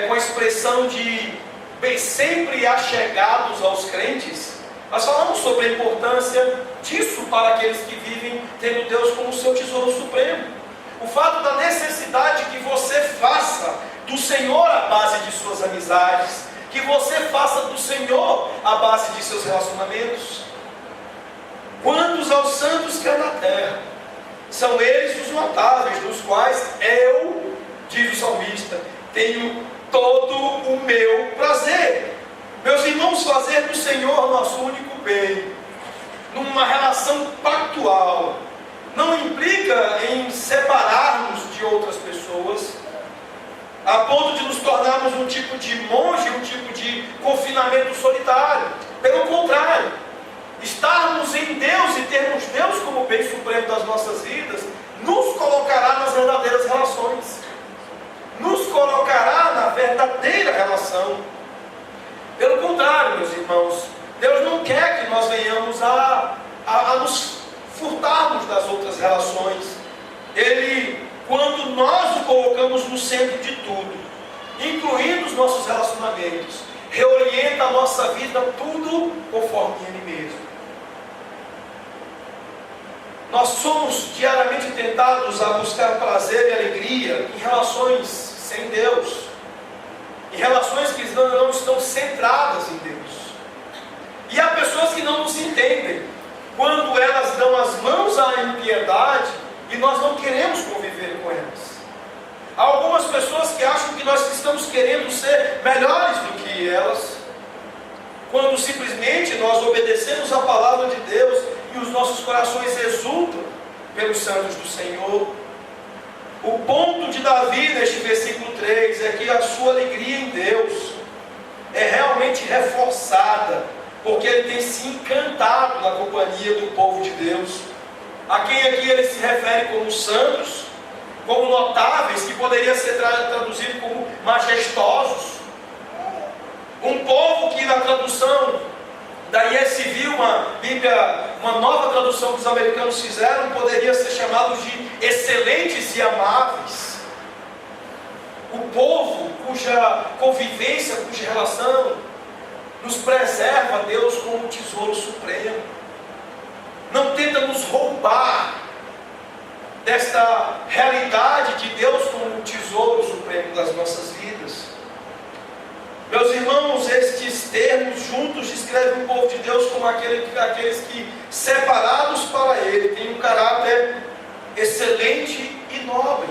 com a expressão de bem sempre achegados aos crentes. Nós falamos sobre a importância disso para aqueles que vivem tendo Deus como seu tesouro supremo. O fato da necessidade que você faça do Senhor a base de suas amizades, que que você faça do Senhor a base de seus relacionamentos. Quantos aos santos que há na terra, são eles os notáveis, dos quais eu, diz o salmista, tenho todo o meu prazer. Meus irmãos, fazer do Senhor nosso único bem, numa relação pactual, não implica em separarmos de outras pessoas, a ponto de nos tornarmos um tipo de monge, um tipo de confinamento solitário. Pelo contrário, estarmos em Deus e termos Deus como bem supremo das nossas vidas, nos colocará nas verdadeiras relações, nos colocará na verdadeira relação. Pelo contrário, meus irmãos, Deus não quer que nós venhamos a nos furtarmos das outras relações. Ele, quando nós o colocamos no centro de tudo, incluindo os nossos relacionamentos, reorienta a nossa vida tudo conforme Ele mesmo. Nós somos diariamente tentados a buscar prazer e alegria em relações sem Deus, em relações que não estão centradas em Deus. E há pessoas que não nos entendem quando elas dão as mãos à impiedade e nós não queremos conviver com elas. Há algumas pessoas que acham que nós estamos querendo ser melhores do que elas, quando simplesmente nós obedecemos a palavra de Deus e os nossos corações exultam pelos santos do Senhor. O ponto de Davi neste versículo 3 é que a sua alegria em Deus é realmente reforçada, porque ele tem se encantado na companhia do povo de Deus, a quem aqui ele se refere como santos, como notáveis, que poderia ser traduzido como majestosos. Um povo que na tradução da ESV, uma nova tradução que os americanos fizeram, poderia ser chamado de excelentes e amáveis. O povo cuja convivência, cuja relação nos preserva Deus como um tesouro supremo. Não tenta nos roubar desta realidade de Deus como um tesouro supremo das nossas vidas. Meus irmãos, estes termos juntos descrevem o povo de Deus como aqueles que, separados para Ele, têm um caráter excelente e nobre.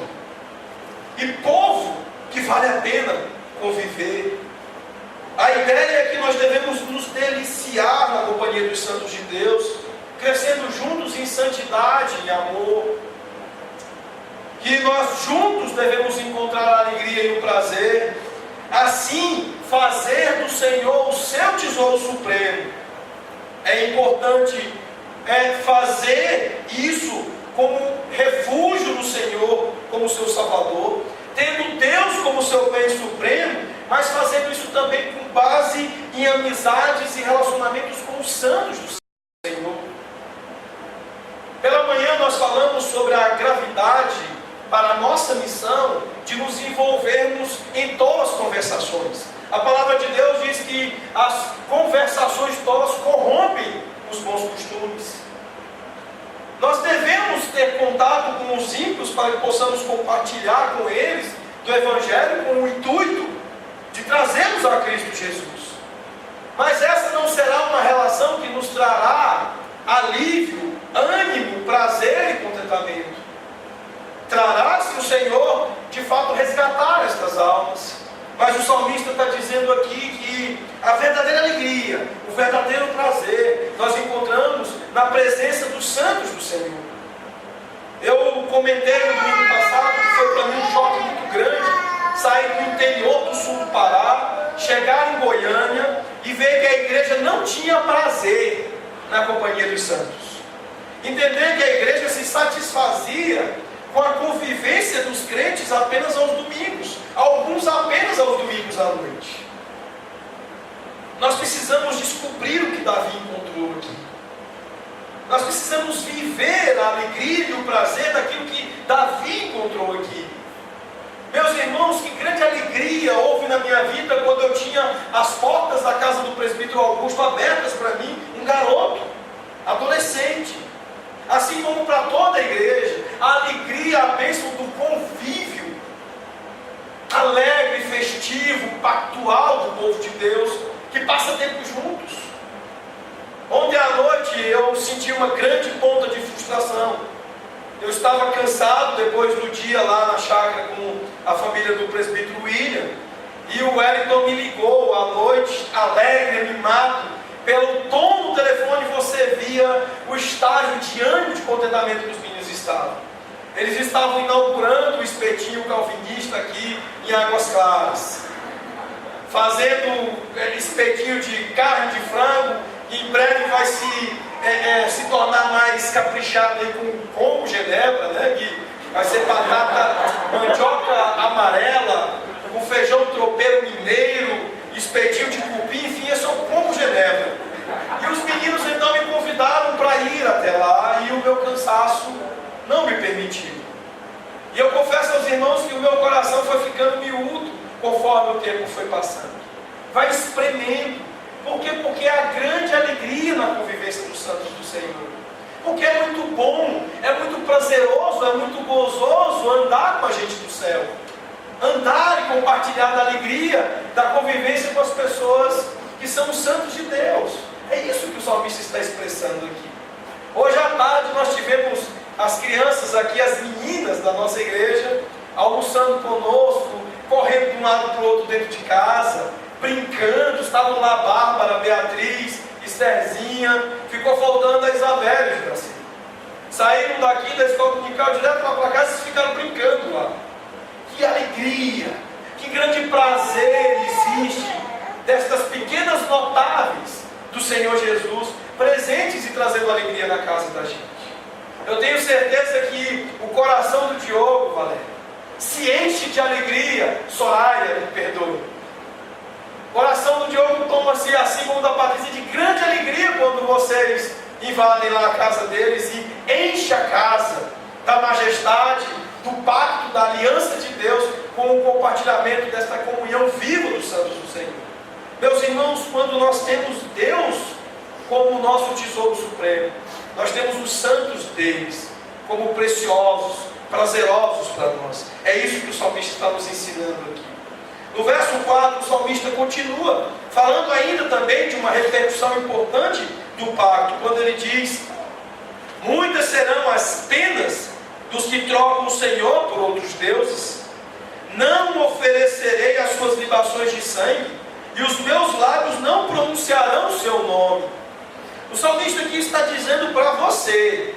E povo que vale a pena conviver. A ideia é que nós devemos nos deliciar na companhia dos santos de Deus, crescendo juntos em santidade e amor. Que nós juntos devemos encontrar a alegria e o prazer. Assim, fazer do Senhor o seu tesouro supremo. É importante fazer isso como refúgio no Senhor, como seu Salvador, tendo Deus como seu bem supremo, mas fazendo isso também com base em amizades e relacionamentos com os santos do Senhor. Pela manhã nós falamos sobre a gravidade para a nossa missão de nos envolvermos em tolas conversações. A palavra de Deus diz que as conversações tolas corrompem os bons costumes. Nós devemos ter contato com os ímpios para que possamos compartilhar com eles do Evangelho com o intuito de trazê-los a Cristo Jesus. Mas essa não será uma relação que nos trará alívio, ânimo, prazer e contentamento. Trará, se o Senhor de fato resgatar estas almas. Mas o salmista está dizendo aqui que a verdadeira alegria, o verdadeiro prazer, nós encontramos na presença dos santos do Senhor. Eu comentei no domingo passado que foi para mim um choque muito grande sair do interior do sul do Pará, chegar em Goiânia e ver que a igreja não tinha prazer na companhia dos santos. Entender que a igreja se satisfazia com a convivência dos crentes apenas aos domingos, alguns apenas aos domingos à noite. Nós precisamos descobrir o que Davi encontrou aqui. Nós precisamos viver a alegria e o prazer daquilo que Davi encontrou aqui. Meus irmãos, que grande alegria houve na minha vida quando eu tinha as portas da casa do presbítero Augusto abertas para mim, um garoto, adolescente. Assim como para toda a igreja, a alegria, a bênção do convívio alegre, festivo, pactual do povo de Deus, que passa tempo juntos. Ontem à noite eu senti uma grande ponta de frustração. Eu estava cansado depois do dia lá na chácara com a família do presbítero William, e o Wellington me ligou à noite, alegre, animado. Pelo tom do telefone você via o estágio de ânimo, de contentamento que os meninos estavam. Eles estavam inaugurando o espetinho calvinista aqui em Águas Claras, fazendo espetinho de carne de frango, que em breve vai se tornar mais caprichado aí com genebra, né? Que vai ser batata, mandioca amarela, com feijão tropeiro mineiro, espetinho de cupim, enfim, é só como genebra. E os meninos então me convidaram para ir até lá, e o meu cansaço não me permitiu. E eu confesso aos irmãos que o meu coração foi ficando miúdo conforme o tempo foi passando. Vai espremendo. Por quê? Porque há grande alegria na convivência dos santos do Senhor. Porque é muito bom, é muito prazeroso, é muito gozoso andar com a gente do céu. Andar e compartilhar da alegria, da convivência com as pessoas que são os santos de Deus. É isso que o salmista está expressando aqui. Hoje à tarde nós tivemos as crianças aqui, as meninas da nossa igreja, almoçando conosco, correndo de um lado para o outro dentro de casa, brincando. Estavam lá Bárbara, Beatriz, Estherzinha, ficou faltando a Isabelle, assim. Saíram daqui da escola dominical direto lá para casa e ficaram brincando lá. Que alegria, que grande prazer existe destas pequenas notáveis do Senhor Jesus presentes e trazendo alegria na casa da gente. Eu tenho certeza que o coração do Diogo, Valéria, se enche de alegria. Soraya, me perdoe. O coração do Diogo toma-se, assim como da Patrícia, de grande alegria quando vocês invadem lá a casa deles e enche a casa da majestade, do pacto, da aliança de Deus, com o compartilhamento desta comunhão viva dos santos do Senhor. Meus irmãos, quando nós temos Deus como o nosso tesouro supremo, nós temos os santos deles como preciosos, prazerosos para nós. É isso que o salmista está nos ensinando aqui. No verso 4, o salmista continua falando ainda também de uma repercussão importante do pacto, quando ele diz: muitas serão as penas dos que trocam o Senhor por outros deuses. Não oferecerei as suas libações de sangue, e os meus lábios não pronunciarão o seu nome. O salmista aqui está dizendo para você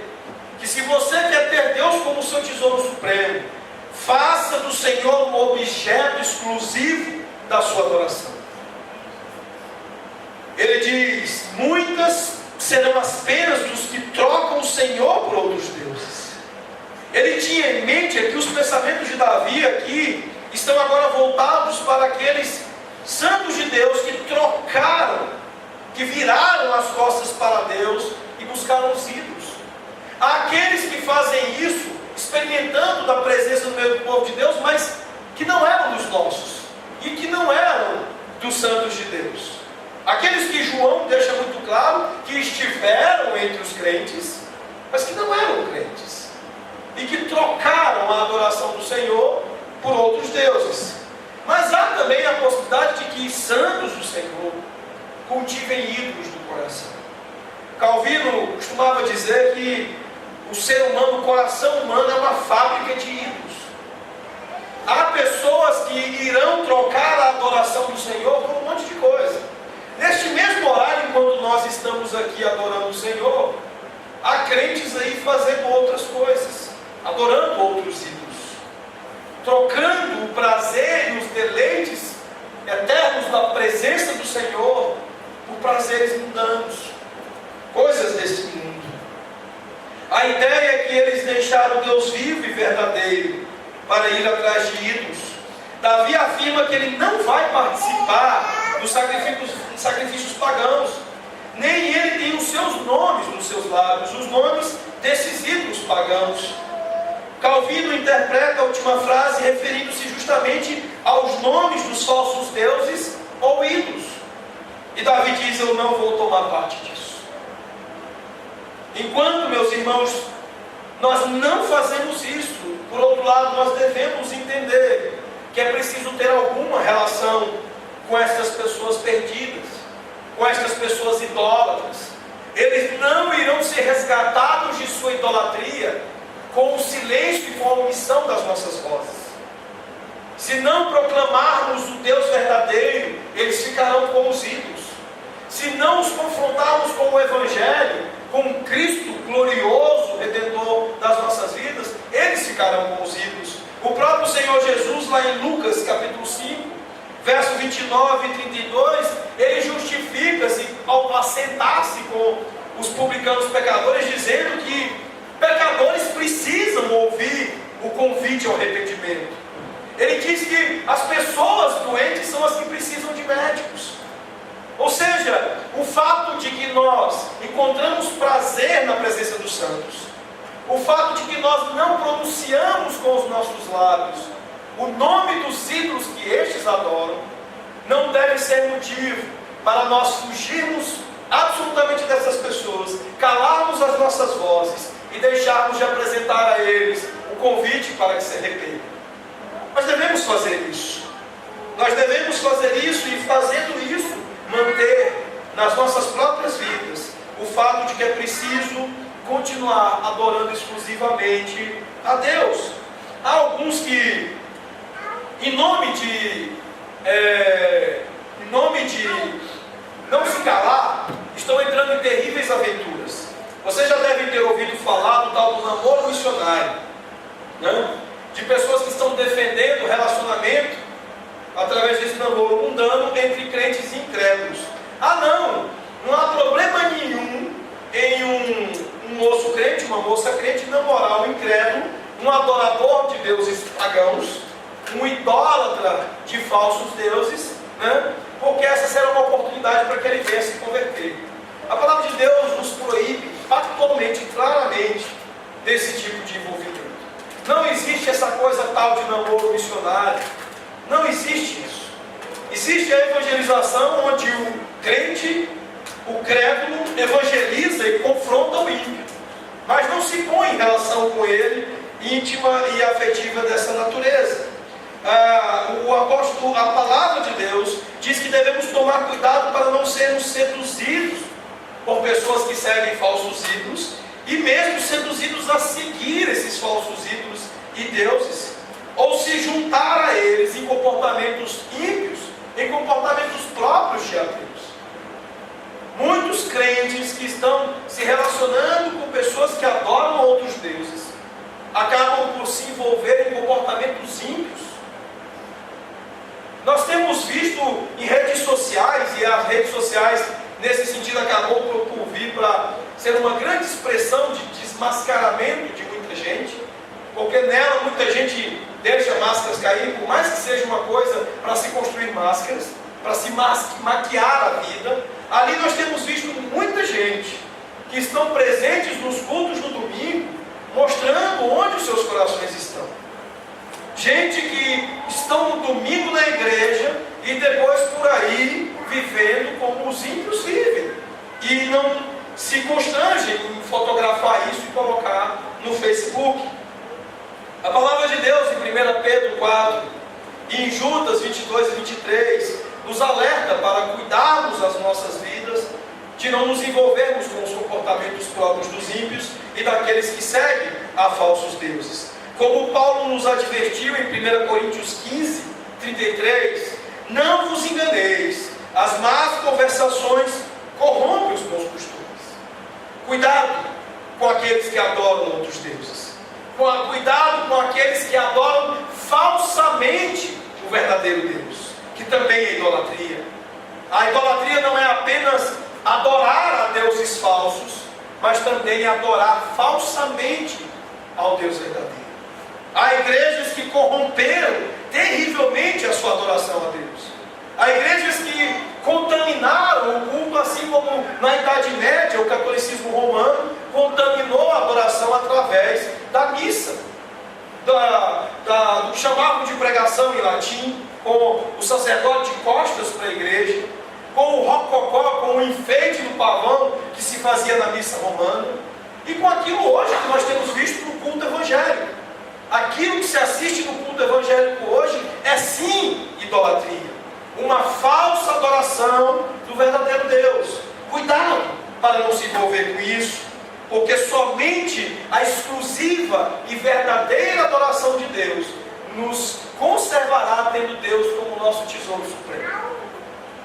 que, se você quer ter Deus como seu tesouro supremo, faça do Senhor um objeto exclusivo da sua adoração. Ele diz: muitas serão as penas dos que trocam o Senhor por outros deuses. Ele tinha em mente aqui os pensamentos de Davi aqui estão agora voltados para aqueles santos de Deus que trocaram, que viraram as costas para Deus e buscaram os ídolos. Há aqueles que fazem isso experimentando da presença no meio do povo de Deus, mas que não eram dos nossos e que não eram dos santos de Deus. Aqueles que João deixa muito claro que estiveram entre os crentes, mas que não eram crentes e que trocaram a adoração do Senhor por outros deuses. Mas há também a possibilidade de que santos do Senhor cultivem ídolos do coração. Calvino costumava dizer que o ser humano, o coração humano, é uma fábrica de ídolos. Há pessoas que irão trocar a adoração do Senhor por um monte de coisa. Neste mesmo horário, enquanto nós estamos aqui adorando o Senhor, há crentes aí fazendo outras coisas, adorando outros ídolos, trocando o prazer e os deleites eternos da presença do Senhor por prazeres mundanos, coisas desse mundo. A ideia é que eles deixaram Deus vivo e verdadeiro para ir atrás de ídolos. Davi afirma que ele não vai participar dos sacrifícios pagãos, nem ele tem os seus nomes nos seus lábios, os nomes desses ídolos pagãos. Calvino interpreta a última frase referindo-se justamente aos nomes dos falsos deuses ou ídolos. E Davi diz: eu não vou tomar parte disso. Enquanto, meus irmãos, nós não fazemos isso, por outro lado, nós devemos entender que é preciso ter alguma relação com estas pessoas perdidas, com estas pessoas idólatras. Eles não irão ser resgatados de sua idolatria com o silêncio e com a omissão das nossas vozes. Se não proclamarmos o Deus verdadeiro, eles ficarão como os ídolos. Se não os confrontarmos com o Evangelho, com o Cristo glorioso, Redentor das nossas vidas, eles ficarão como os ídolos. O próprio Senhor Jesus, lá em Lucas capítulo 5, verso 29 e 32, ele justifica-se ao assentar-se com os publicanos pecadores, dizendo que pecadores precisam ouvir o convite ao arrependimento. Ele diz que as pessoas doentes são as que precisam de médicos. Ou seja, o fato de que nós encontramos prazer na presença dos santos, o fato de que nós não pronunciamos com os nossos lábios o nome dos ídolos que estes adoram, não deve ser motivo para nós fugirmos absolutamente dessas pessoas, calarmos as nossas vozes e deixarmos de apresentar a eles o convite para que se arrependam. Nós devemos fazer isso. Nós devemos fazer isso e, fazendo isso, manter nas nossas próprias vidas o fato de que é preciso continuar adorando exclusivamente a Deus. Há alguns que, em nome de não se calar, estão entrando em terríveis aventuras. Vocês já devem ter ouvido falar do tal do namoro missionário, né? De pessoas que estão defendendo o relacionamento através desse namoro mundano entre crentes e incrédulos. Não há problema nenhum em um moço crente, uma moça crente namorar um incrédulo, um adorador de deuses pagãos, um idólatra de falsos deuses, né? Porque essa será uma oportunidade para que ele venha se converter. A palavra de Deus nos proíbe factualmente, claramente, desse tipo de envolvimento. Não existe essa coisa tal de namoro missionário. Não existe isso. Existe a evangelização onde o crente, o crédulo, evangeliza e confronta o ímpio, mas não se põe em relação com ele íntima e afetiva dessa natureza. A palavra de Deus diz que devemos tomar cuidado para não sermos seduzidos por pessoas que seguem falsos ídolos, e mesmo seduzidos a seguir esses falsos ídolos e deuses, ou se juntar a eles em comportamentos ímpios, em comportamentos próprios de ateus. Muitos crentes que estão se relacionando com pessoas que adoram outros deuses, acabam por se envolver em comportamentos ímpios. Nós temos visto em redes sociais, e as redes sociais nesse sentido acabou por vir para ser uma grande expressão de desmascaramento de muita gente, porque nela muita gente deixa máscaras cair, por mais que seja uma coisa para se construir máscaras, para se maquiar a vida. Ali nós temos visto muita gente que estão presentes nos cultos no domingo, mostrando onde os seus corações estão. Gente que estão no domingo na igreja e depois por aí vivendo como os ímpios vivem, e não se constrangem em fotografar isso e colocar no Facebook. A palavra de Deus em 1 Pedro 4 e em Judas 22 e 23 nos alerta para cuidarmos das nossas vidas, de não nos envolvermos com os comportamentos próprios dos ímpios e daqueles que seguem a falsos deuses. Como Paulo nos advertiu em 1 Coríntios 15, 33, não vos enganeis, as más conversações corrompem os bons costumes. Cuidado com aqueles que adoram outros deuses. Cuidado com aqueles que adoram falsamente o verdadeiro Deus, que também é idolatria. A idolatria não é apenas adorar a deuses falsos, mas também adorar falsamente ao Deus verdadeiro. Há igrejas que corromperam terrivelmente a sua adoração a Deus. Há igrejas que contaminaram o culto, assim como na Idade Média o catolicismo romano contaminou a adoração através da missa, do que chamavam de pregação em latim, com o sacerdote de costas para a igreja, com o rococó, com o enfeite do pavão que se fazia na missa romana, e com aquilo hoje que nós temos visto no culto evangélico. Aquilo que se assiste no culto evangélico hoje é sim idolatria. uma falsa adoração do verdadeiro Deus. Cuidado para não se envolver com isso, porque somente a exclusiva e verdadeira adoração de Deus nos conservará tendo Deus como nosso tesouro supremo.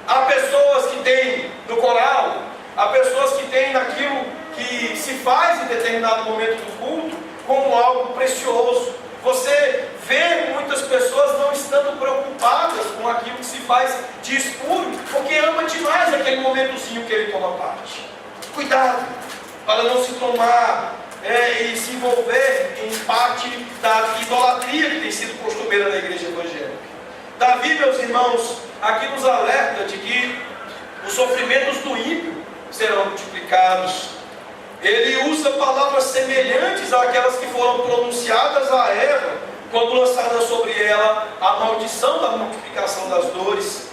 Há pessoas que têm no coral, há pessoas que têm naquilo que se faz em determinado momento do culto como algo precioso. Você vê muitas pessoas não estando preocupadas com aquilo que se faz de espúrio, porque ama demais aquele momentozinho que ele toma parte. Cuidado para não se tomar e se envolver em parte da idolatria que tem sido costumeira na igreja evangélica. Davi, meus irmãos, aqui nos alerta de que os sofrimentos do ímpio serão multiplicados. Ele usa palavras semelhantes àquelas que foram pronunciadas a Eva, quando lançada sobre ela a maldição da multiplicação das dores.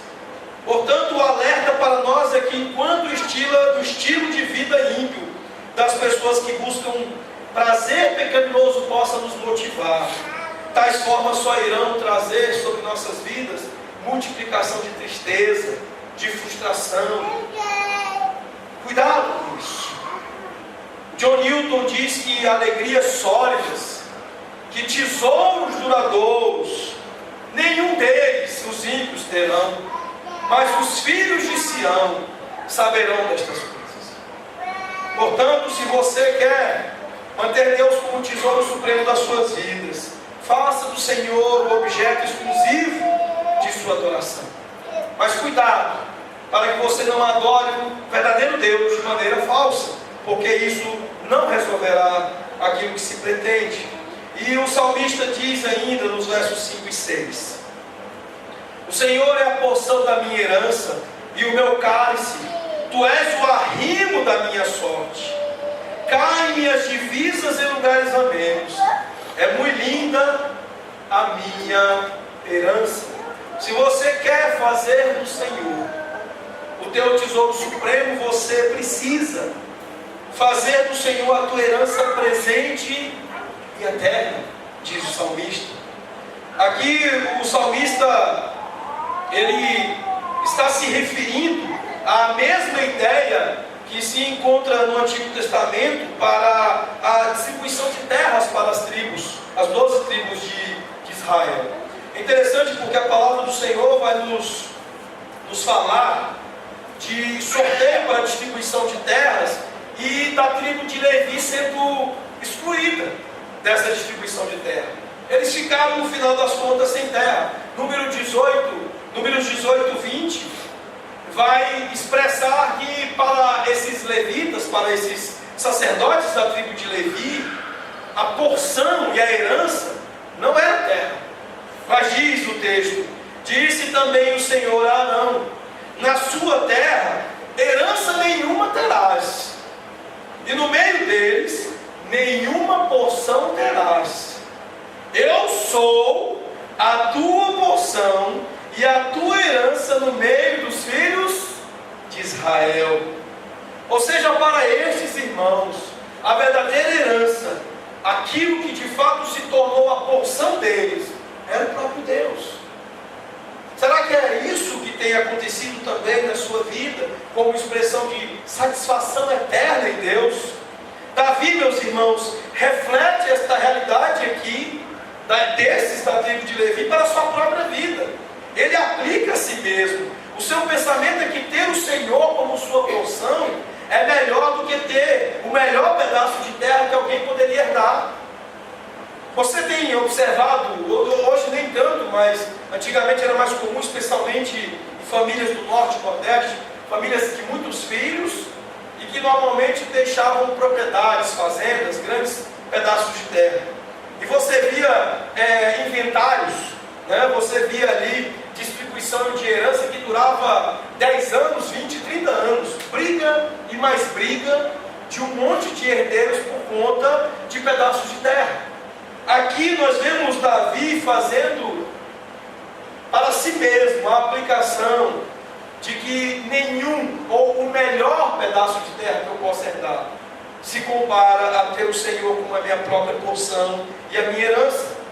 Portanto, o alerta para nós é que enquanto o estilo de vida ímpio das pessoas que buscam prazer pecaminoso possa nos motivar, tais formas só irão trazer sobre nossas vidas multiplicação de tristeza, de frustração. Cuidado com isso. John Newton diz que alegrias sólidas, que tesouros duradouros, nenhum deles os ímpios terão, mas os filhos de Sião saberão destas coisas. Portanto, se você quer manter Deus como o tesouro supremo das suas vidas, faça do Senhor o objeto exclusivo de sua adoração. Mas cuidado, para que você não adore o verdadeiro Deus de maneira falsa, porque isso não resolverá aquilo que se pretende. E o salmista diz ainda nos versos 5 e 6: o Senhor é a porção da minha herança e o meu cálice, tu és o arrimo da minha sorte. Caem as divisas em lugares amenos, é muito linda a minha herança. Se você quer fazer do Senhor o teu tesouro supremo, você precisa fazer do Senhor a tua herança presente e eterna, diz o salmista. Aqui o salmista, ele está se referindo à mesma ideia que se encontra no Antigo Testamento para a distribuição de terras para as tribos, as 12 tribos de Israel. É interessante porque a palavra do Senhor vai nos falar de sorteio para a distribuição de terras e da tribo de Levi sendo excluída dessa distribuição de terra. Eles ficaram no final das contas sem terra. Números 18, 20 vai expressar que para esses levitas, para esses sacerdotes da tribo de Levi, a porção e a herança não era terra. Mas diz o texto: disse também o Senhor a Arão: na sua terra herança nenhuma terás, e no meio deles nenhuma porção terás. Eu sou a tua porção e a tua herança no meio dos filhos de Israel. Ou seja, para estes irmãos, a verdadeira herança, aquilo que de fato se tornou a porção deles, era o próprio Deus. Será que é isso que tem acontecido também na sua vida, como expressão de satisfação eterna em Deus? Davi, meus irmãos, reflete esta realidade aqui, desses da tribo de Levi, para a sua própria vida. Ele aplica a si mesmo. O seu pensamento é que ter o Senhor como sua porção é melhor do que ter o melhor pedaço de terra que alguém poderia herdar. Você tem observado, hoje nem tanto, mas antigamente era mais comum, especialmente em famílias do Norte e Nordeste, famílias de muitos filhos e que normalmente deixavam propriedades, fazendas, grandes pedaços de terra. E você via inventários, né? Você via ali distribuição de herança que durava 10 anos, 20, 30 anos, briga e mais briga de um monte de herdeiros por conta de pedaços de terra. Aqui nós vemos Davi fazendo para si mesmo a aplicação de que nenhum, ou o melhor pedaço de terra que eu possa herdar, se compara a ter o Senhor como a minha própria porção e a minha herança.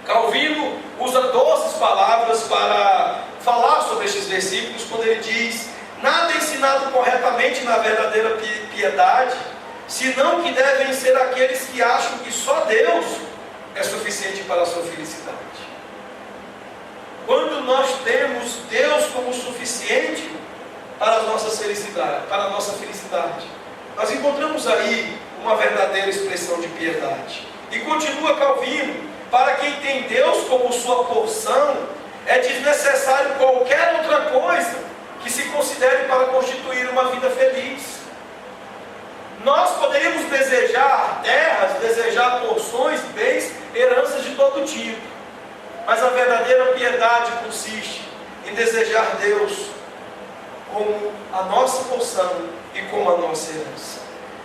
Calvino usa 12 palavras para falar sobre estes versículos quando ele diz: nada é ensinado corretamente na verdadeira piedade, senão que devem ser aqueles que acham que só Deus é suficiente para a sua felicidade. Quando nós temos Deus como suficiente para a nossa felicidade, nós encontramos aí uma verdadeira expressão de piedade. E continua Calvino: para quem tem Deus como sua porção, é desnecessário qualquer outra coisa que se considere para constituir uma vida feliz. Nós poderíamos desejar terras, desejar porções, bens, heranças de todo tipo, mas a verdadeira piedade consiste em desejar Deus como a nossa porção e como a nossa herança.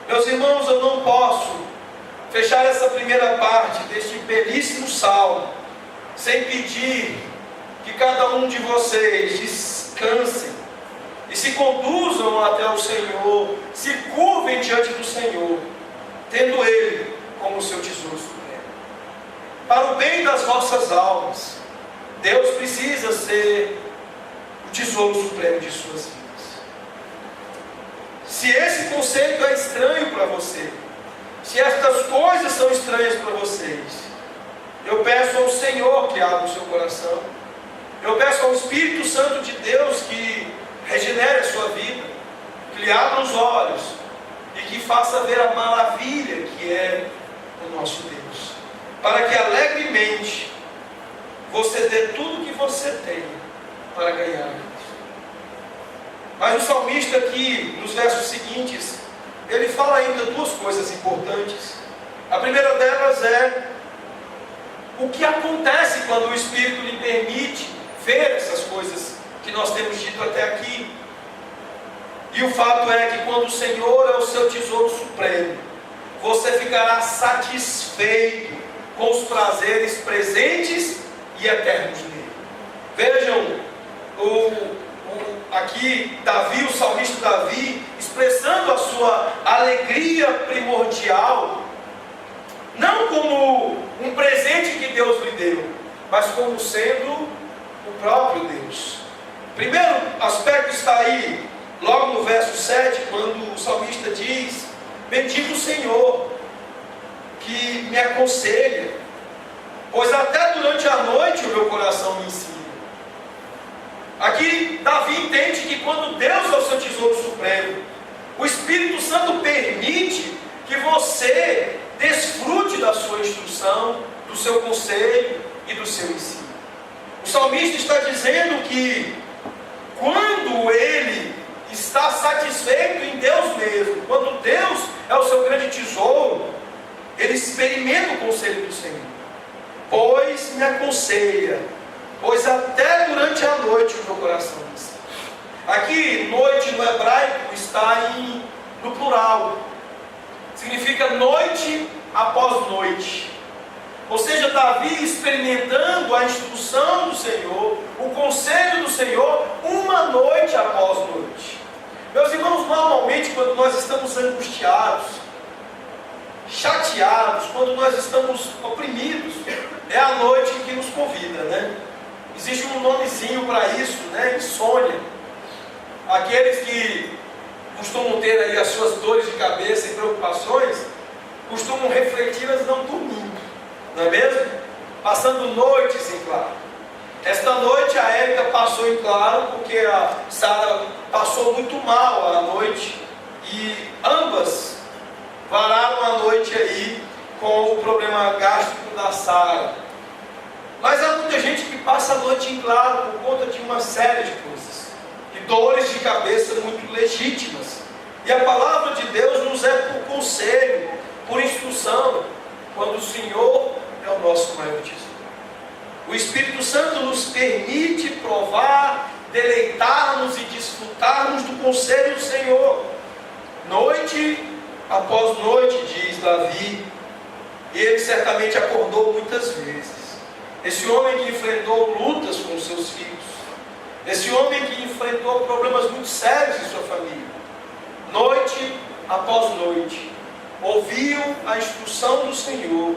Meus irmãos, eu não posso fechar essa primeira parte deste belíssimo salmo sem pedir que cada um de vocês descansem e se conduzam até o Senhor, se curvem diante do Senhor, tendo Ele como seu tesouro supremo. Para o bem das vossas almas, Deus precisa ser o tesouro supremo de suas vidas. Se esse conceito é estranho para você, se estas coisas são estranhas para vocês, eu peço ao Senhor que abra o seu coração. Eu peço ao Espírito Santo de Deus que regenere a sua vida, que lhe abra os olhos e que faça ver a maravilha que é o nosso Deus, para que alegremente você dê tudo o que você tem para ganhar isso. Mas o salmista aqui, nos versos seguintes, ele fala ainda duas coisas importantes. A primeira delas é o que acontece quando o Espírito lhe permite ver essas coisas que nós temos dito até aqui. E o fato é que quando o Senhor é o seu tesouro supremo, você ficará satisfeito com os prazeres presentes e eternos dele. Vejam aqui Davi, o salmista Davi, expressando a sua alegria primordial, não como um presente que Deus lhe deu, mas como sendo o próprio Deus. O primeiro aspecto está aí, logo no verso 7, quando o salmista diz: bendigo o Senhor, que me aconselha, pois até durante a noite o meu coração me ensina. Aqui Davi entende que quando Deus é o seu tesouro supremo, o Espírito Santo permite que você desfrute da sua instrução, do seu conselho e do seu ensino. O salmista está dizendo que quando ele está satisfeito em Deus mesmo, quando Deus é o seu grande tesouro, ele experimenta o conselho do Senhor. Pois me aconselha, pois até durante a noite o meu coração me ensina. Aqui, noite no hebraico está no plural. Significa noite após noite. Ou seja, Davi experimentando a instrução do Senhor, o conselho do Senhor, uma noite após noite. Meus irmãos, normalmente quando nós estamos angustiados, chateados, quando nós estamos oprimidos, é a noite que nos convida, né? Existe um nomezinho para isso, né? Insônia. Aqueles que costumam ter aí as suas dores de cabeça e preocupações, costumam refleti-las não dormindo, não é mesmo? Passando noites em claro. Esta noite a Érica passou em claro porque a Sara passou muito mal à noite e ambas vararam a noite aí com o problema gástrico da Sara. Mas há muita gente que passa a noite em claro por conta de uma série de coisas, de dores de cabeça muito legítimas. E a palavra de Deus nos é por conselho, por instrução, quando o Senhor é o nosso maior tesouro. O Espírito Santo nos permite provar, deleitar-nos e desfrutarmos do conselho do Senhor. Noite após noite, diz Davi, e ele certamente acordou muitas vezes. Esse homem que enfrentou lutas com os seus filhos, esse homem que enfrentou problemas muito sérios em sua família, noite após noite, ouviu a instrução do Senhor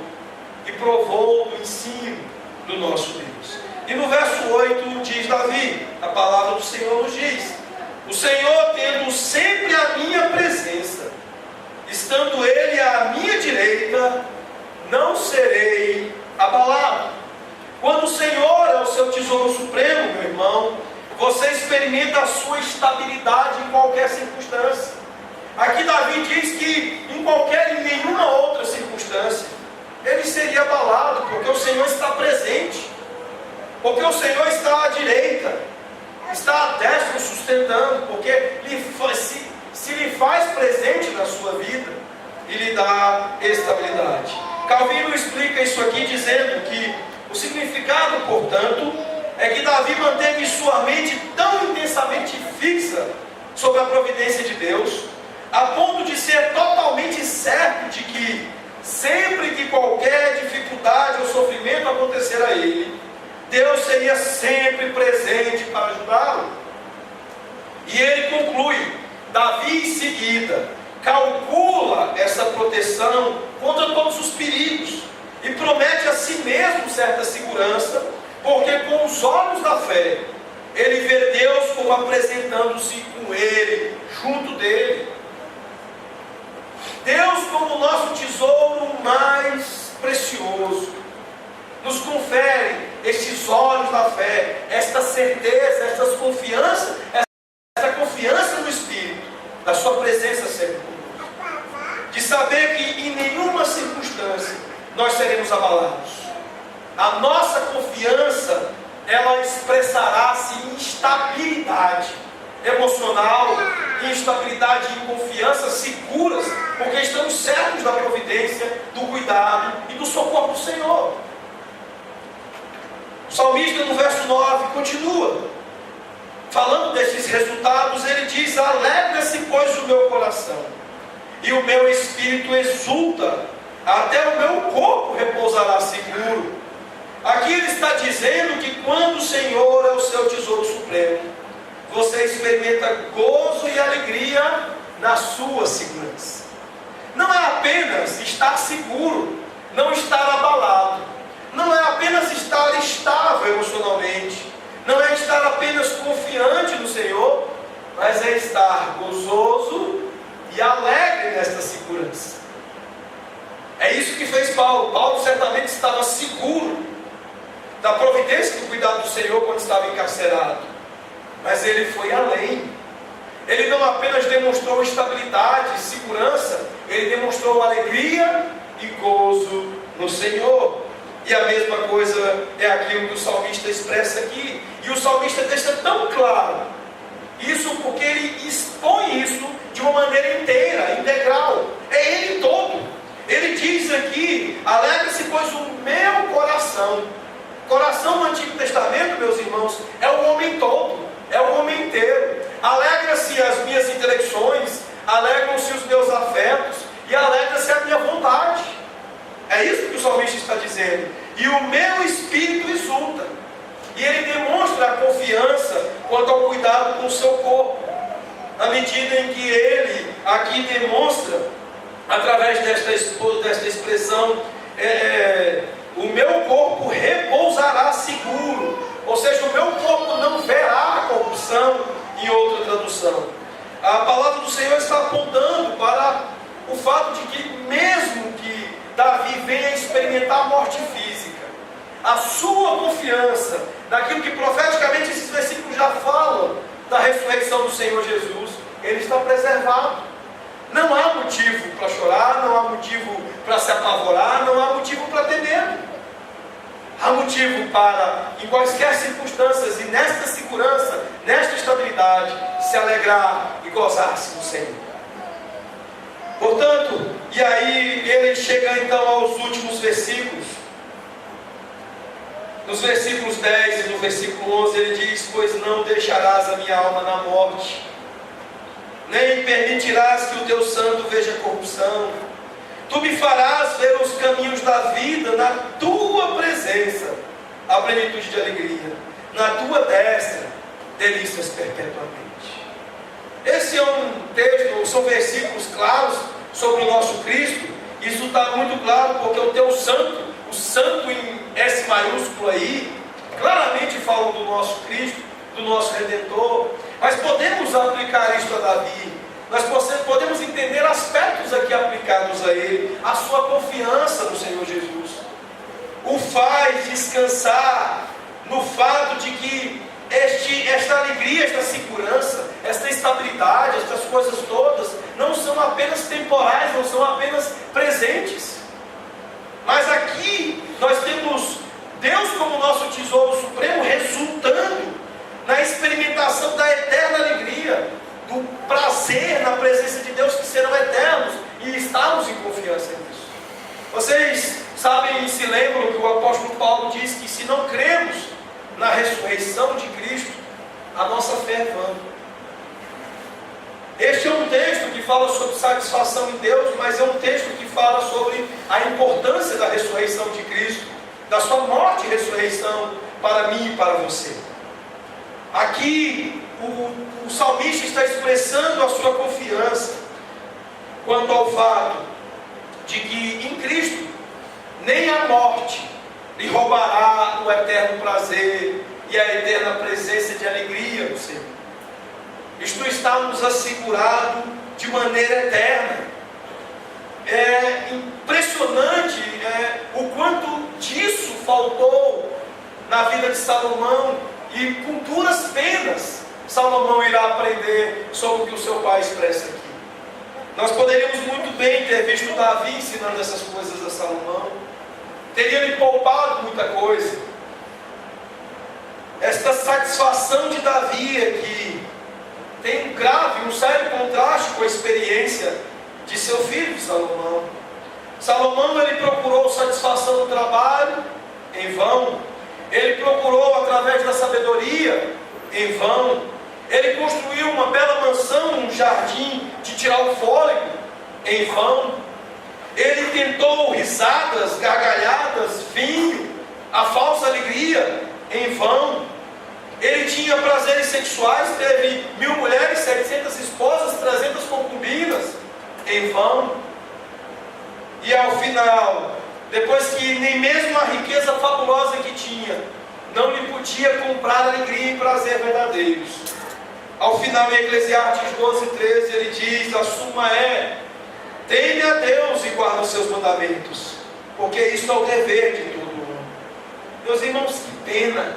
e provou o ensino do nosso Deus. E no verso 8 diz Davi, a palavra do Senhor nos diz: o Senhor tendo sempre a minha presença, estando Ele à minha direita, não serei abalado. Quando o Senhor é o seu tesouro supremo, meu irmão, você experimenta a sua estabilidade em qualquer circunstância. Aqui Davi diz que em nenhuma outra circunstância ele seria abalado, porque o Senhor está presente, porque o Senhor está à direita, está à destra sustentando, porque se lhe faz presente na sua vida e lhe dá estabilidade. Calvino explica isso aqui dizendo que o significado, portanto, é que Davi manteve sua mente tão intensamente fixa sobre a providência de Deus, a ponto de ser totalmente certo de que, sempre que qualquer dificuldade ou sofrimento acontecer a ele, Deus seria sempre presente para ajudá-lo. E ele conclui, Davi em seguida, calcula essa proteção contra todos os perigos e promete a si mesmo certa segurança, porque com os olhos da fé, ele vê Deus como apresentando-se com ele, junto dele. Deus como o nosso tesouro mais precioso, nos confere estes olhos da fé, esta certeza, esta confiança no Espírito, da sua presença sempre conosco, de saber que em nenhuma circunstância nós seremos abalados. A nossa confiança, ela expressará-se em estabilidade emocional, em estabilidade e confiança seguras, porque estamos certos da providência, do cuidado e do socorro do Senhor. O salmista no verso 9 continua falando desses resultados. Ele diz: alegra-se pois o meu coração, e o meu espírito exulta, até o meu corpo repousará seguro. Aqui ele está dizendo que quando o Senhor é o seu tesouro supremo, você experimenta gozo e alegria na sua segurança. Não é apenas estar seguro, não estar abalado, não é apenas estar estável emocionalmente, não é estar apenas confiante no Senhor, mas é estar gozoso e alegre nesta segurança. É isso que fez Paulo. Paulo certamente estava seguro da providência e do cuidado do Senhor quando estava encarcerado, mas ele foi além. Ele não apenas demonstrou estabilidade e segurança, ele demonstrou alegria e gozo no Senhor. E a mesma coisa é aquilo que o salmista expressa aqui. E o salmista deixa tão claro isso porque ele expõe isso de uma maneira inteira, integral. É ele todo. Ele diz aqui: alegra-se pois o meu coração. Coração no Antigo Testamento, meus irmãos, é o homem todo, é o homem inteiro. Alegra-se as minhas intelecções, alegram-se os meus afetos e alegra-se a minha vontade. É isso que o salmista está dizendo. E o meu espírito exulta. E ele demonstra a confiança quanto ao cuidado com o seu corpo, na medida em que ele aqui demonstra, através desta expressão, o meu corpo repousará seguro. Ou seja, o meu corpo não verá a corrupção, em outra tradução. A palavra do Senhor está apontando para o fato de que, mesmo que Davi venha experimentar a morte física, a sua confiança naquilo que profeticamente esses versículos já falam da ressurreição do Senhor Jesus, ele está preservado. Não há motivo para chorar, não há motivo para se apavorar, não há motivo para ter medo. Há motivo para, em quaisquer circunstâncias e nesta segurança, nesta estabilidade, se alegrar e gozar-se do Senhor. Portanto, e aí ele chega então aos últimos versículos. Nos versículos 10 e no versículo 11 ele diz: pois não deixarás a minha alma na morte, nem permitirás que o teu santo veja corrupção. Tu me farás ver os caminhos da vida, na tua presença a plenitude de alegria, na tua destra delícias perpetuamente. Esse é um texto, são versículos claros sobre o nosso Cristo. Isso está muito claro porque o teu santo, o santo em S maiúsculo aí, claramente falam do nosso Cristo, do nosso Redentor, mas podemos aplicar isto a Davi. Nós podemos entender aspectos aqui aplicados a ele, a sua confiança no Senhor Jesus. O faz descansar no fato de que esta alegria, esta segurança, esta estabilidade, estas coisas todas, não são apenas temporais, não são apenas presentes. Mas aqui nós temos Deus como nosso tesouro supremo, resultando na experimentação da eterna alegria, do prazer na presença de Deus, que serão eternos, e estamos em confiança nisso. Vocês sabem e se lembram que o apóstolo Paulo diz que se não cremos na ressurreição de Cristo, a nossa fé é vã. Este é um texto que fala sobre satisfação em Deus, mas é um texto que fala sobre a importância da ressurreição de Cristo, da sua morte e ressurreição para mim e para você. Aqui o salmista está expressando a sua confiança quanto ao fato de que em Cristo nem a morte lhe roubará o eterno prazer e a eterna presença de alegria do Senhor. Isto está nos assegurado de maneira eterna. É impressionante o quanto disso faltou na vida de Salomão, e com duras penas Salomão irá aprender sobre o que o seu pai expressa aqui. Nós poderíamos muito bem ter visto Davi ensinando essas coisas a Salomão, teria lhe poupado muita coisa. Esta satisfação de Davi aqui tem um sério contraste com a experiência de seu filho Salomão. Salomão, ele procurou satisfação no trabalho, em vão. Ele procurou através da sabedoria, em vão. Ele construiu uma bela mansão, um jardim de tirar o fôlego, em vão. Ele tentou risadas, gargalhadas, vinho, a falsa alegria, em vão. Ele tinha prazeres sexuais, teve 1000 mulheres, 700 esposas, 300 concubinas, em vão. E ao final, depois que nem mesmo a riqueza fabulosa que tinha não lhe podia comprar alegria e prazer verdadeiros, ao final, em Eclesiastes 12:13, ele diz: a suma é: teme a Deus e guarda os seus mandamentos, porque isto é o dever de todo homem. Meus irmãos, que pena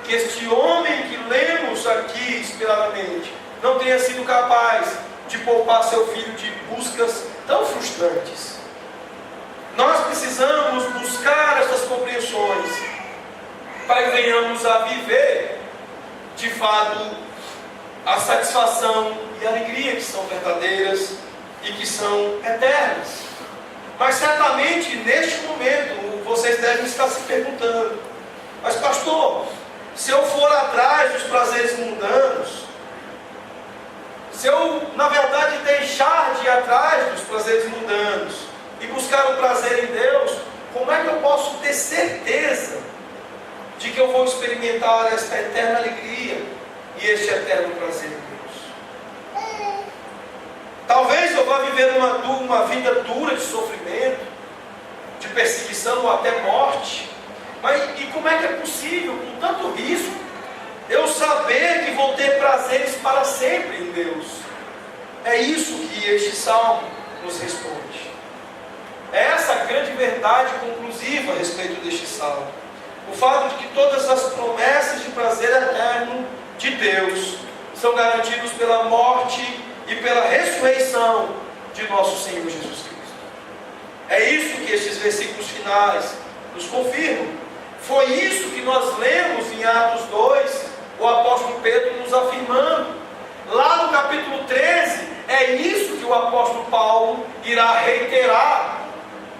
que este homem que lemos aqui inspiradamente não tenha sido capaz de poupar seu filho de buscas tão frustrantes. Nós precisamos buscar essas compreensões para que venhamos a viver de fato a satisfação e a alegria que são verdadeiras e que são eternas. Mas certamente neste momento vocês devem estar se perguntando: mas pastor, se eu for atrás dos prazeres mundanos, se eu na verdade deixar de ir atrás dos prazeres mundanos e buscar o prazer em Deus, como é que eu posso ter certeza de que eu vou experimentar esta eterna alegria e este eterno prazer em Deus? Talvez eu vá viver uma vida dura de sofrimento, de perseguição ou até morte. Mas e como é que é possível, com tanto risco, eu saber que vou ter prazeres para sempre em Deus? É isso que este salmo nos responde. É essa a grande verdade conclusiva a respeito deste salmo. O fato de que todas as promessas de prazer eterno de Deus são garantidos pela morte e pela ressurreição de nosso Senhor Jesus Cristo. É isso que estes versículos finais nos confirmam. Foi isso que nós lemos em Atos 2, o apóstolo Pedro nos afirmando. Lá no capítulo 13, é isso que o apóstolo Paulo irá reiterar,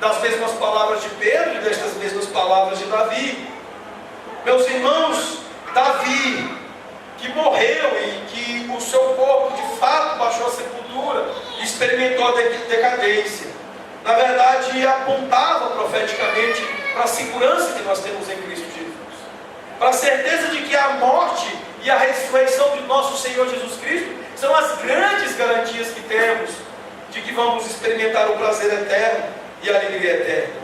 das mesmas palavras de Pedro e destas mesmas palavras de Davi. Meus irmãos, Davi, que morreu e que o seu corpo de fato baixou a sepultura, experimentou a decadência, na verdade apontava profeticamente para a segurança que nós temos em Cristo Jesus, para a certeza de que a morte e a ressurreição de nosso Senhor Jesus Cristo são as grandes garantias que temos de que vamos experimentar o prazer eterno e a alegria eterna.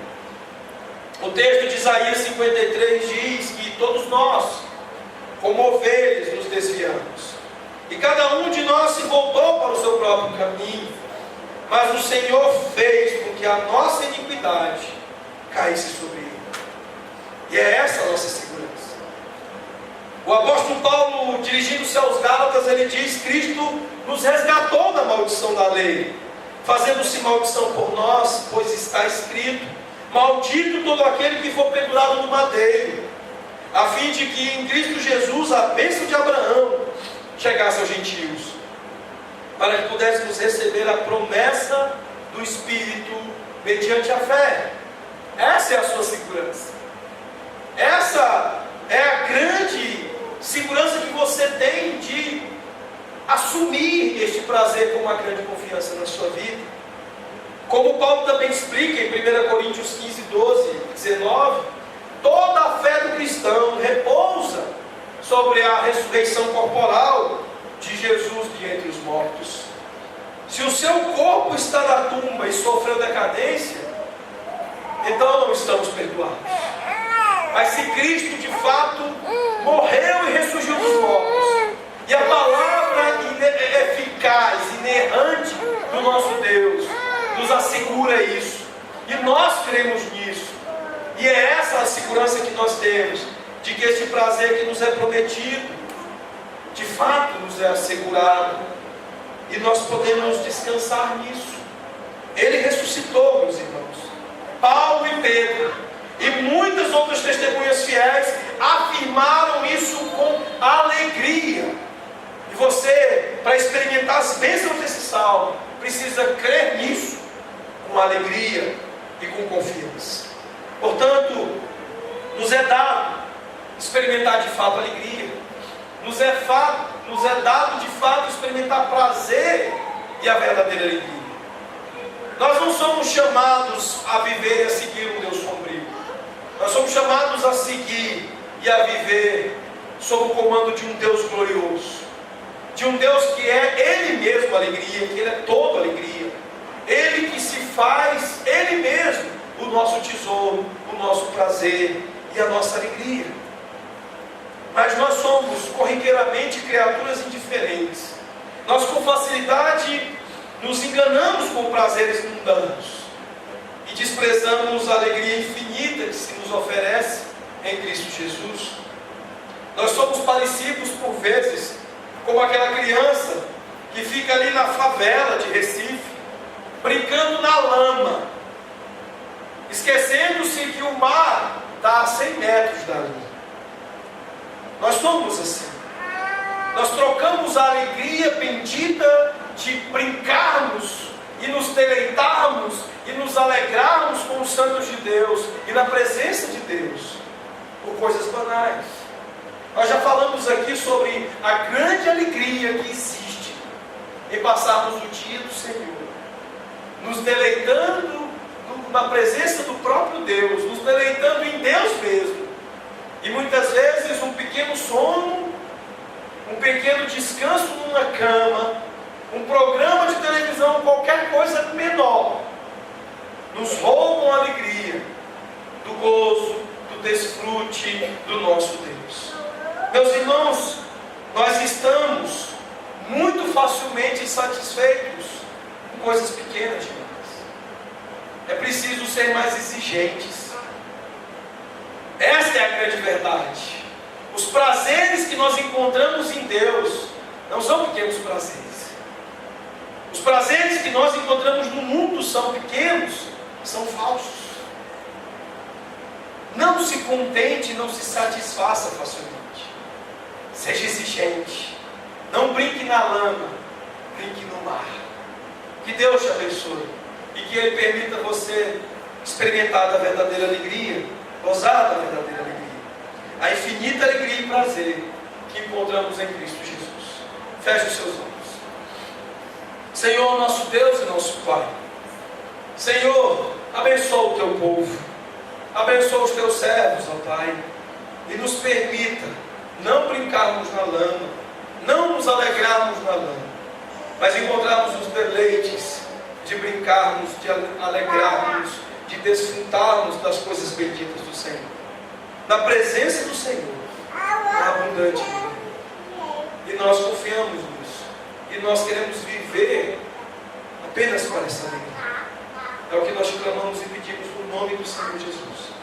O texto de Isaías 53 diz que todos nós, como ovelhas, nos desviamos. E cada um de nós se voltou para o seu próprio caminho. Mas o Senhor fez com que a nossa iniquidade caísse sobre ele. E é essa a nossa segurança. O apóstolo Paulo, dirigindo-se aos Gálatas, ele diz: Cristo nos resgatou da maldição da lei, fazendo-se maldição por nós, pois está escrito: maldito todo aquele que for pendurado no madeiro, a fim de que em Cristo Jesus a bênção de Abraão chegasse aos gentios, para que pudéssemos receber a promessa do Espírito mediante a fé. Essa é a sua segurança. Essa é a grande segurança que você tem de assumir este prazer com uma grande confiança na sua vida. Como Paulo também explica em 1 Coríntios 15, 12 e 19, toda a fé do cristão repousa sobre a ressurreição corporal de Jesus de entre os mortos. Se o seu corpo está na tumba e sofreu decadência, então não estamos perdoados. Mas se Cristo de fato morreu e ressurgiu dos mortos, e a palavra eficaz, inerrante do nosso Deus nos assegura isso, e nós cremos nisso, e é essa a segurança que nós temos, de que este prazer que nos é prometido, de fato nos é assegurado, e nós podemos descansar nisso. Ele ressuscitou, meus irmãos. Paulo e Pedro e muitas outras testemunhas fiéis afirmaram isso com alegria. E você, para experimentar as bênçãos desse salmo, precisa crer nisso com alegria e com confiança. Portanto, nos é dado experimentar de fato alegria, nos é dado de fato experimentar prazer e a verdadeira alegria. Nós não somos chamados a viver e a seguir um Deus sombrio. Nós somos chamados a seguir e a viver sob o comando de um Deus glorioso, de um Deus que é Ele mesmo alegria, que Ele é todo alegria, Ele que se faz Ele mesmo o nosso tesouro, o nosso prazer e a nossa alegria. Mas nós somos corriqueiramente criaturas indiferentes. Nós com facilidade nos enganamos com prazeres mundanos e desprezamos a alegria infinita que se nos oferece em Cristo Jesus. Nós somos parecidos por vezes como aquela criança que fica ali na favela de Recife, brincando na lama, esquecendo-se que o mar está a 100 metros dali. Nós somos assim. Nós trocamos a alegria bendita de brincarmos e nos deleitarmos e nos alegrarmos com os santos de Deus e na presença de Deus por coisas banais. Nós já falamos aqui sobre a grande alegria que existe em passarmos o dia do Senhor, nos deleitando na presença do próprio Deus, nos deleitando em Deus mesmo. E muitas vezes um pequeno sono, um pequeno descanso numa cama, um programa de televisão, qualquer coisa menor, nos roubam a alegria do gozo, do desfrute do nosso Deus. Meus irmãos, nós estamos muito facilmente satisfeitos com coisas pequenas demais. É preciso ser mais exigentes. Esta é a grande verdade. Os prazeres que nós encontramos em Deus não são pequenos prazeres. Os prazeres que nós encontramos no mundo são pequenos, são falsos. Não se contente, não se satisfaça facilmente. Seja exigente. Não brinque na lama, brinque no mar. Que Deus te abençoe e que Ele permita você experimentar da verdadeira alegria, gozar da verdadeira alegria, a infinita alegria e prazer que encontramos em Cristo Jesus. Feche os seus olhos. Senhor, nosso Deus e nosso Pai, Senhor, abençoa o Teu povo, abençoa os Teus servos, ó Pai, e nos permita não brincarmos na lama, não nos alegrarmos na lama, mas encontrarmos os deleites de brincarmos, de alegrarmos, de desfrutarmos das coisas benditas do Senhor. da presença do Senhor abundantemente. E nós confiamos nisso. E nós queremos viver apenas para essa alegria. É o que nós clamamos e pedimos no nome do Senhor Jesus.